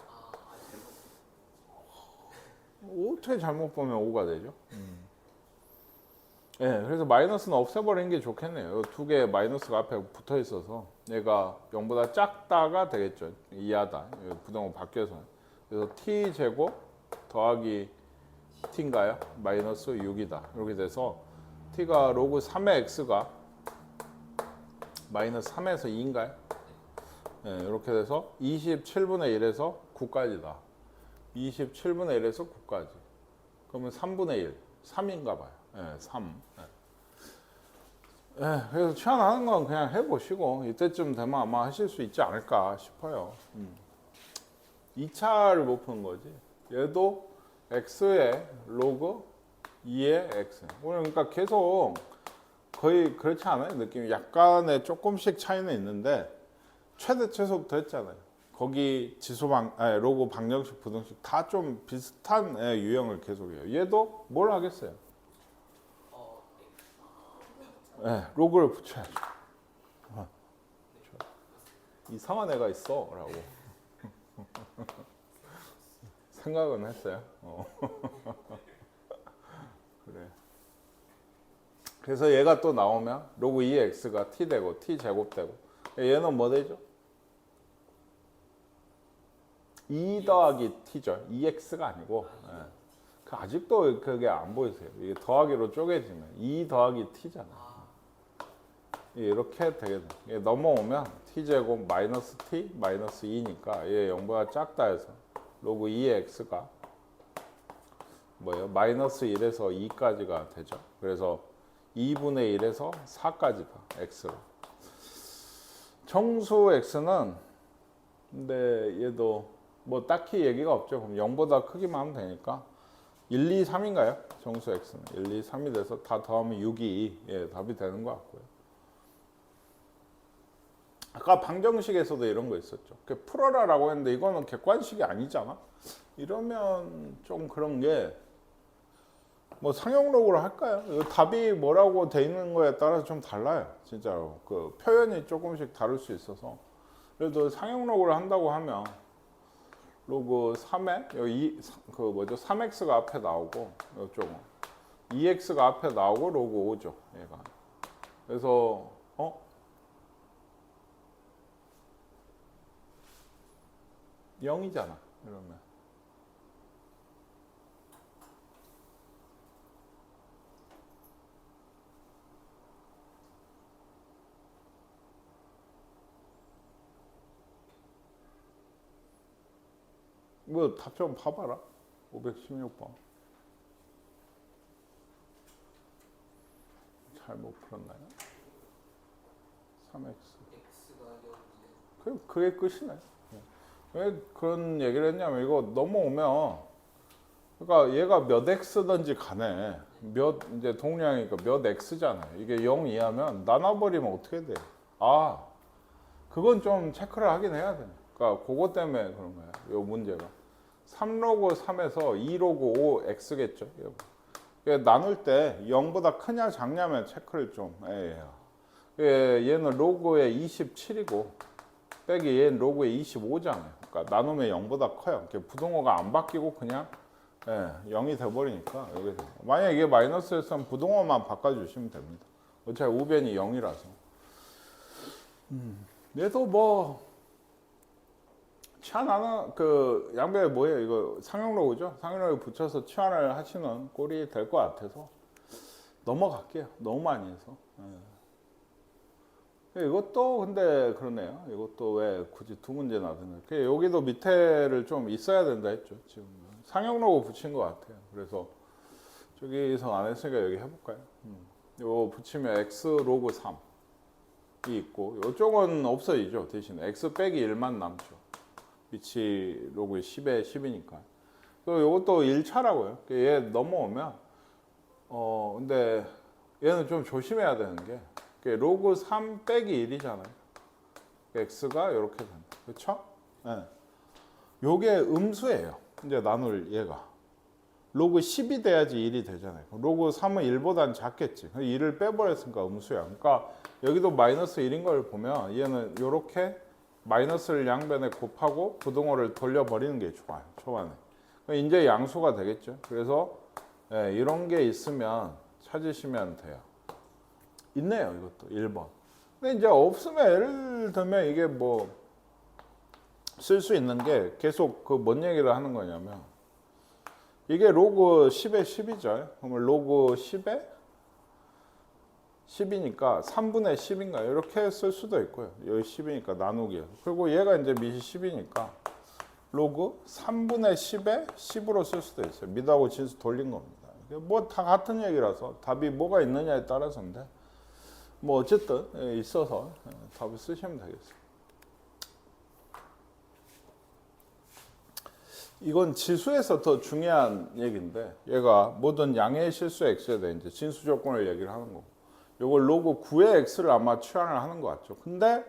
어떻게 잘못 보면 5가 되죠? 예, 그래서 마이너스는 없애버리는 게 좋겠네요. 두 개 마이너스가 앞에 붙어 있어서 얘가 0보다 작다가 되겠죠. 이하다. 부등호 바뀌어서. 그래서 t 제곱 더하기 t인가요? 마이너스 6이다. 이렇게 돼서 t가 로그 3의 x가 마이너스 3에서 2인가요? 예, 이렇게 돼서 27분의 1에서 9까지다. 27분의 1에서 9까지. 그러면 3분의 1, 3인가 봐요. 예, 3. 예, 그래서 취한하는 건 그냥 해보시고 이때쯤 되면 아마 하실 수 있지 않을까 싶어요. 2차를 못 푸는 거지. 얘도 x의 로그 2의 x. 오늘 그러니까 계속 거의 그렇지 않아요? 느낌이 약간의 조금씩 차이는 있는데 최대 최소부터 했잖아요. 거기 로그 방정식 부등식 다 좀 비슷한 유형을 계속해요. 얘도 뭘 하겠어요? 로그를 붙여야죠. 이상한 애가 있어 라고 생각은 했어요. 그래. 그래서 얘가 또 나오면 로그 2의 x가 t 되고 t 제곱 되고 얘는 뭐 되죠? 2 더하기 t죠. 2x가 아니고. 아직도 그게 안 보이세요. 이게 더하기로 쪼개지면 2 더하기 t잖아요. 이렇게 되게 돼. 넘어오면 t제곱 마이너스 t 마이너스 2니까 얘 0보다 작다 해서 로그 2의 x가 뭐예요? 마이너스 1에서 2까지가 되죠. 그래서 2분의 1에서 4까지가 x로. 정수 x는 근데 얘도 뭐 딱히 얘기가 없죠. 그럼 0보다 크기만 하면 되니까 1, 2, 3인가요? 정수 x는 1, 2, 3이 돼서 다 더하면 6이 답이 되는 것 같고요. 아까 방정식에서도 이런 거 있었죠. 풀어라라고 했는데 이거는 객관식이 아니잖아. 이러면 좀 그런 게 뭐 상용록으로 할까요? 이거 답이 뭐라고 돼 있는 거에 따라서 좀 달라요. 진짜로 그 표현이 조금씩 다를 수 있어서 그래도 상용록으로 한다고 하면 로그 3에 여기 그 뭐죠? 3x가 앞에 나오고 이쪽은 2x가 앞에 나오고 로그 5죠. 얘가 그래서 0이잖아. 이러면 뭐 답 좀 봐봐라. 516번 잘못 풀었나요? 3x x가 0이네. 그게 끝이네. 왜 그런 얘기를 했냐면 이거 넘어오면 그러니까 얘가 몇 x든지 간에 몇 이제 동량이니까 몇 x잖아요. 이게 0 이하면 나눠버리면 어떻게 돼? 그건 좀 체크를 하긴 해야 돼. 그러니까 그거 때문에 그런 거야. 요 문제가 3로그 3에서 2로그 5 x겠죠. 나눌 때 0보다 크냐 작냐면 체크를 좀 해야. 얘는 로그의 27이고 빼기 얘는 로그의 25잖아요. 그러니까 나누면 0보다 커요. 부등호가 안 바뀌고 그냥 0이 돼버리니까 여기서 만약 이게 마이너스였으면 부등호만 바꿔주시면 됩니다. 어차피 우변이 0이라서. 얘도 뭐 치환하는 그 양변에 뭐예요? 이거 상용로그죠? 상용로그 붙여서 치환을 하시는 꼴이 될 것 같아서 넘어갈게요. 너무 많이 해서. 이것도 근데 그러네요. 이것도 왜 굳이 두 문제나 드는? 여기도 밑에를 좀 있어야 된다 했죠. 지금 상용로그 붙인 것 같아요. 그래서 저기서 안 했으니까 여기 해볼까요? 이거 붙이면 x 로그 3이 있고 이쪽은 없어지죠. 대신 x 빼기 1만 남죠. 위치 로그 10에 10이니까. 이것도 1차라고요. 얘 넘어오면 근데 얘는 좀 조심해야 되는 게 로그 3 빼기 1이잖아요. x가 이렇게 된다. 그렇죠? 네. 요게 음수예요. 이제 나눌 얘가. 로그 10이 돼야지 1이 되잖아요. 로그 3은 1보다는 작겠지. 1을 빼버렸으니까 음수야. 그러니까 여기도 마이너스 1인 걸 보면 얘는 이렇게 마이너스를 양변에 곱하고 부등호를 돌려버리는 게 좋아요. 초반에. 이제 양수가 되겠죠. 그래서 이런 게 있으면 찾으시면 돼요. 있네요. 이것도 1번. 근데 이제 없으면 예를 들면 이게 뭐 쓸 수 있는 게 계속 그 뭔 얘기를 하는 거냐면 이게 로그 10에 10이죠. 그러면 로그 10에 10이니까 3분의 10인가 이렇게 쓸 수도 있고요. 여기 10이니까 나누기. 그리고 얘가 이제 밑이 10이니까 로그 3분의 10에 10으로 쓸 수도 있어요. 밑하고 진수 돌린 겁니다. 뭐 다 같은 얘기라서 답이 뭐가 있느냐에 따라서인데 뭐 어쨌든 있어서 답을 쓰시면 되겠어요. 이건 지수에서 더 중요한 얘기인데 얘가 모든 양의 실수 x에 대해 이제 진수 조건을 얘기를 하는 거고 요걸 로그 9의 x를 아마 치환을 하는 것 같죠. 근데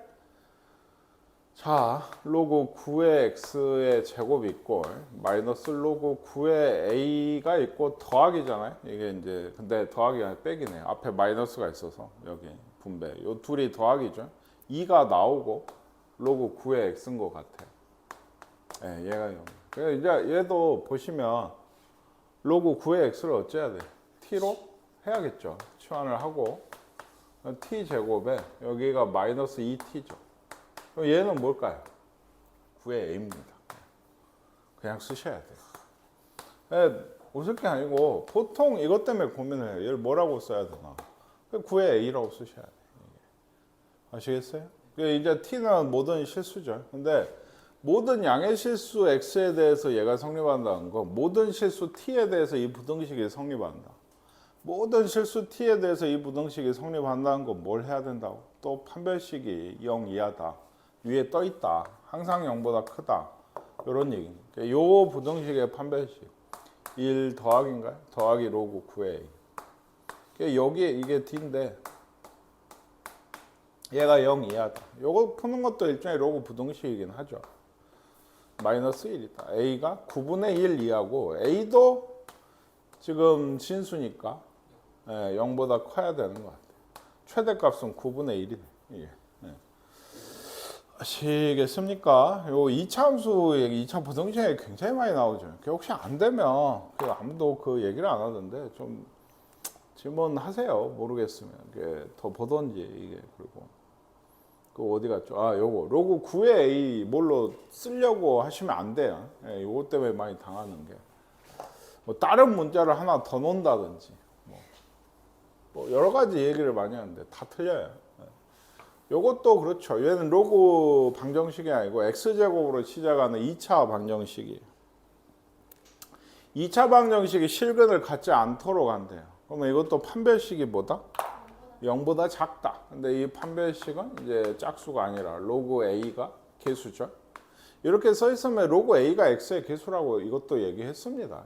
자 로그 9의 x의 제곱이 있고 마이너스 로그 9의 a가 있고 더하기잖아요. 이게 이제 근데 더하기가 아니라 빼기네요. 앞에 마이너스가 있어서 여기 분배 요 둘이 더하기죠. 2가 나오고 로그 9의 x인 것 같아요. 네, 얘가 0. 그래서 이제 얘도 보시면 로그 9의 x를 어째야 돼? t로 해야겠죠. 치환을 하고 t 제곱에 여기가 마이너스 2t죠. 그럼 얘는 뭘까요? 9의 a입니다. 그냥 쓰셔야 돼요. 네, 웃을 게 아니고 보통 이것 때문에 고민을 해요. 얘를 뭐라고 써야 되나? 9의 a라고 쓰셔야 돼요. 아시겠어요? 이제 t는 모든 실수죠. 근데 모든 양의 실수 x에 대해서 얘가 성립한다는 거 모든 실수 t에 대해서 이 부등식이 성립한다. 모든 실수 t에 대해서 이 부등식이 성립한다는 건 뭘 해야 된다고? 또 판별식이 0 이하다. 위에 떠 있다. 항상 0보다 크다. 이런 얘기입니다. 요 부등식의 판별식 1 더하기인가요? 더하기 로그 9a. 여기에 이게 t인데 얘가 0 이하다. 요거 푸는 것도 일종의 로그 부등식이긴 하죠. 마이너스 1이다. a가 9분의 1 이하고 a도 지금 진수니까 0보다 커야 되는 것 같아요. 최대값은 9분의 1이네. 이게. 아시겠습니까? 요 2차 함수 얘기, 2차 부등식 얘기 굉장히 많이 나오죠. 혹시 안 되면 아무도 그 얘기를 안 하던데 좀 질문하세요. 모르겠으면 더 보던지 이게 그리고. 그 어디 갔죠? 아, 요거 로그 9의 a 뭘로 쓰려고 하시면 안 돼요. 요거 때문에 많이 당하는 게. 뭐 다른 문자를 하나 더 놓는다든지 뭐 여러 가지 얘기를 많이 하는데 다 틀려요. 요것도 그렇죠. 얘는 로그 방정식이 아니고 x제곱으로 시작하는 2차 방정식이에요. 2차 방정식이 실근을 갖지 않도록 한대요. 그러면 이것도 판별식이 뭐다? 0보다 작다. 근데 이 판별식은 이제 짝수가 아니라 로그 a가 개수죠. 이렇게 써 있으면 로그 a가 x의 개수라고 이것도 얘기했습니다.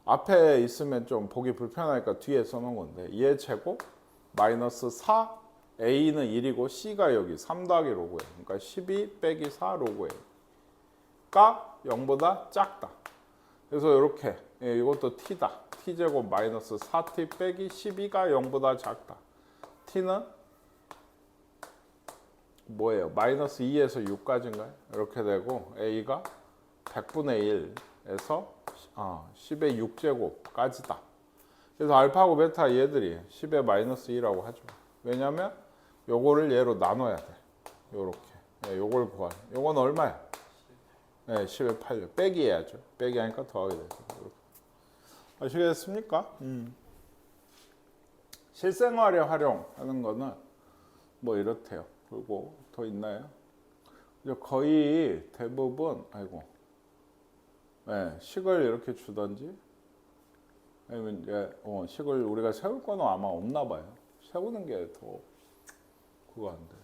앞에 있으면 좀 보기 불편하니까 뒤에 써놓은 건데 얘 제곱 마이너스 4 a는 1이고 c가 여기 3 더하기 로그예요. 그러니까 12 빼기 4 로그예요. 가 0보다 작다. 그래서 이렇게 이것도 t다. t제곱 마이너스 4t 빼기 12가 0보다 작다. t는 뭐예요? 마이너스 2에서 6까지인가요? 이렇게 되고 a가 100분의 1에서 10의 6제곱까지다. 그래서 알파하고 베타 얘들이 10의 마이너스 2라고 하죠. 왜냐면 요거를 얘로 나눠야 돼. 요렇게. 예, 요걸 구할. 요건 얼마야? 네, 10의 8. 빼기 해야죠. 빼기 하니까 더하게 되죠. 아시겠습니까? 실생활에 활용하는 거는 뭐 이렇대요. 그리고 더 있나요? 거의 대부분 식을 이렇게 주던지 아니면 이제 식을 우리가 세울 거는 아마 없나 봐요. 세우는 게 더 그거 안 돼.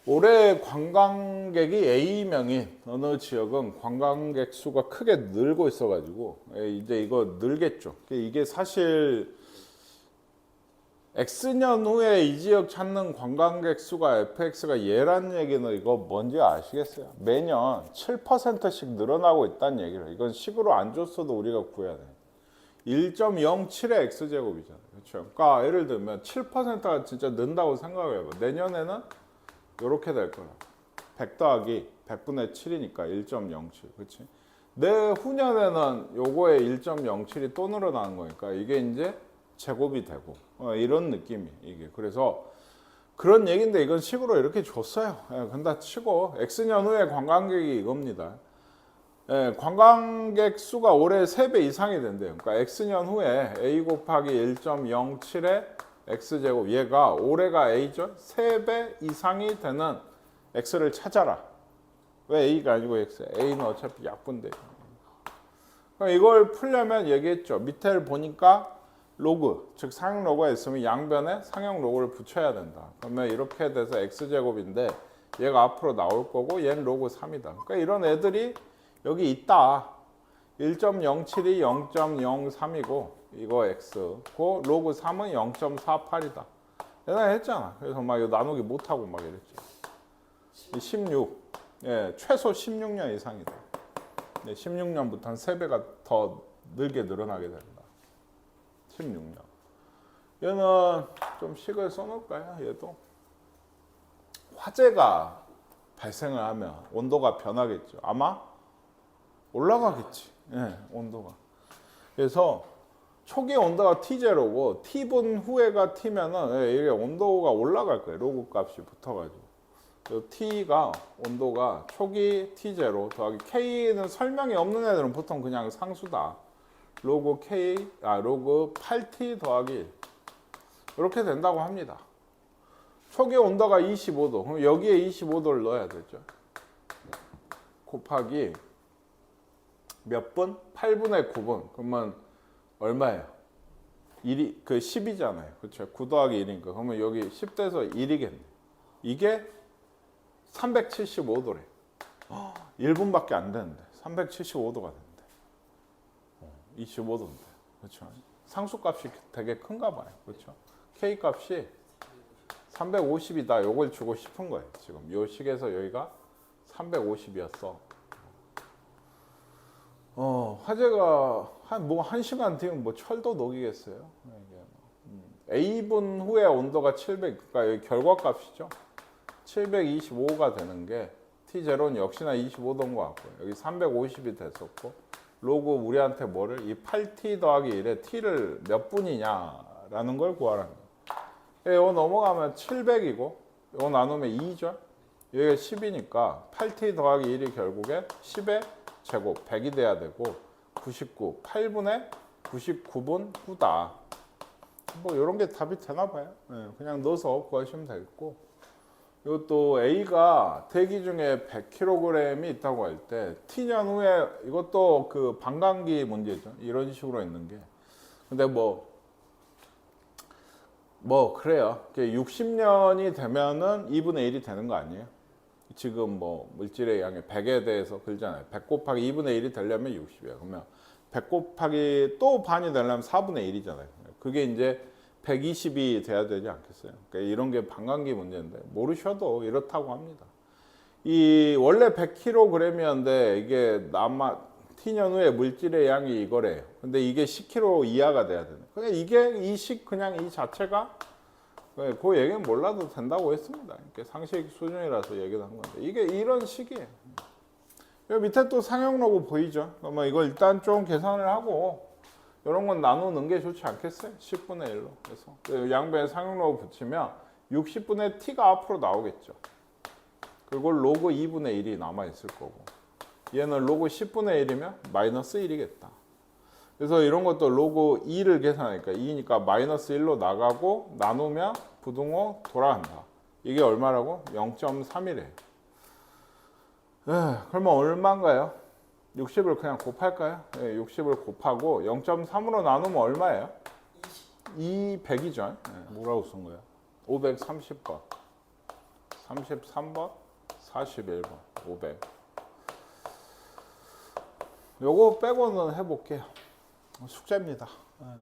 올해 관광객이 A명인 어느 지역은 관광객 수가 크게 늘고 있어가지고 이제 이거 늘겠죠. 이게 사실 X년 후에 이 지역 찾는 관광객 수가 FX가 얘란 얘기는 이거 뭔지 아시겠어요? 매년 7%씩 늘어나고 있다는 얘기를. 이건 식으로 안 줬어도 우리가 구해야 돼. 1.07의 X제곱이잖아요. 그렇죠? 그러니까 예를 들면 7%가 진짜 는다고 생각을 해봐. 내년에는 이렇게 될 거야. 100 더하기 100분의 7이니까 1.07. 그렇지? 내후년에는 요거의 1.07이 또 늘어나는 거니까 이게 이제 제곱이 되고 이런 느낌이 이게. 그래서 그런 얘기인데 이건 식으로 이렇게 줬어요. 근데 치고 X년 후에 관광객이 이겁니다. 관광객 수가 올해 3배 이상이 된대요. 그러니까 X년 후에 A 곱하기 1.07의 X제곱, 얘가 올해가 A죠? 3배 이상이 되는 X를 찾아라. 왜 A가 아니고 X야? A는 어차피 약분돼. 그러니까 이걸 풀려면 얘기했죠. 밑에를 보니까 로그, 즉 상형 로그가 있으면 양변에 상형 로그를 붙여야 된다. 그러면 이렇게 돼서 X제곱인데 얘가 앞으로 나올 거고 얘는 로그 3이다. 그러니까 이런 애들이 여기 있다. 1.07이 0.03이고 이거 X고 로그 3은 0.48이다. 옛날에 했잖아. 그래서 막 이거 나누기 못하고 막 이랬지. 16. 예, 최소 16년 이상이다. 16년부터 한 3배가 더 늘게 늘어나게 된다. 16년. 얘는 좀 식을 써놓을까요? 얘도. 화재가 발생을 하면 온도가 변하겠죠. 아마 올라가겠지. 예, 온도가. 그래서 초기 온도가 T0고 T분 후에가 T면은 이게 온도가 올라갈 거예요. 로그 값이 붙어가지고. T가 온도가 초기 T0 더하기 K는 설명이 없는 애들은 보통 그냥 상수다. 로그 로그 8T 더하기 1. 이렇게 된다고 합니다. 초기 온도가 25도. 그럼 여기에 25도를 넣어야 되죠. 곱하기 몇 분? 8분의 9분. 그러면 얼마예요? 1이 그 10이잖아요. 그렇죠? 9 더하기 1이니까. 그러면 여기 10대에서 1이겠네. 이게 375도래. 1분밖에 안 되는데 375도가 된대. 25도인데. 그렇죠? 상수값이 되게 큰가 봐요. 그렇죠? K 값이 350이다. 요걸 주고 싶은 거예요. 지금 요 식에서 여기가 350이었어. 화재가 한 1시간 뒤면 뭐 철도 녹이겠어요. A분 후에 온도가 700, 그러니까 여기 결과값이죠. 725가 되는 게 T0는 역시나 25도인 것 같고요. 여기 350이 됐었고 로그 우리한테 뭐를 이 8T 더하기 1에 T를 몇 분이냐라는 걸 구하라는 거예요. 이거 넘어가면 700이고 이거 나누면 2죠. 여기가 10이니까 8T 더하기 1이 결국에 10의 제곱 100이 돼야 되고 99, 8분의 99분 후다. 뭐 이런 게 답이 되나 봐요. 그냥 넣어서 구하시면 되겠고 이것도 A가 대기 중에 100kg이 있다고 할 때 T년 후에 이것도 그 반감기 문제죠. 이런 식으로 있는 게. 근데 뭐 그래요. 60년이 되면은 2분의 1이 되는 거 아니에요? 지금 뭐 물질의 양의 100에 대해서 그러잖아요. 100 곱하기 2분의 1이 되려면 60이에요. 그러면 100 곱하기 또 반이 되려면 4분의 1이잖아요. 그게 이제 120이 돼야 되지 않겠어요? 그러니까 이런 게 반감기 문제인데 모르셔도 이렇다고 합니다. 이 원래 100kg이었는데 이게 T년 후에 물질의 양이 이거래요. 근데 이게 10kg 이하가 돼야 되네. 그냥 이게 그냥 이 자체가 그 얘기는 몰라도 된다고 했습니다. 상식 수준이라서 얘기를 한 건데 이게 이런 식이에요. 여기 밑에 또 상형 로그 보이죠? 그러면 이거 일단 좀 계산을 하고 이런 건 나누는 게 좋지 않겠어요? 10분의 1로. 그래서 그 양변에 상용로 붙이면 60분의 t가 앞으로 나오겠죠. 그리고 로그 2분의 1이 남아있을 거고. 얘는 로그 10분의 1이면 마이너스 1이겠다. 그래서 이런 것도 로그 2를 계산하니까 2니까 마이너스 1로 나가고 나누면 부등호 돌아간다. 이게 얼마라고? 0.3이래요. 그러면 얼마인가요? 60을 그냥 곱할까요? 60을 곱하고 0.3으로 나누면 얼마예요? 200이죠. 뭐라고 쓴 거예요? 530번, 33번, 41번, 500. 요거 빼고는 해볼게요. 숙제입니다.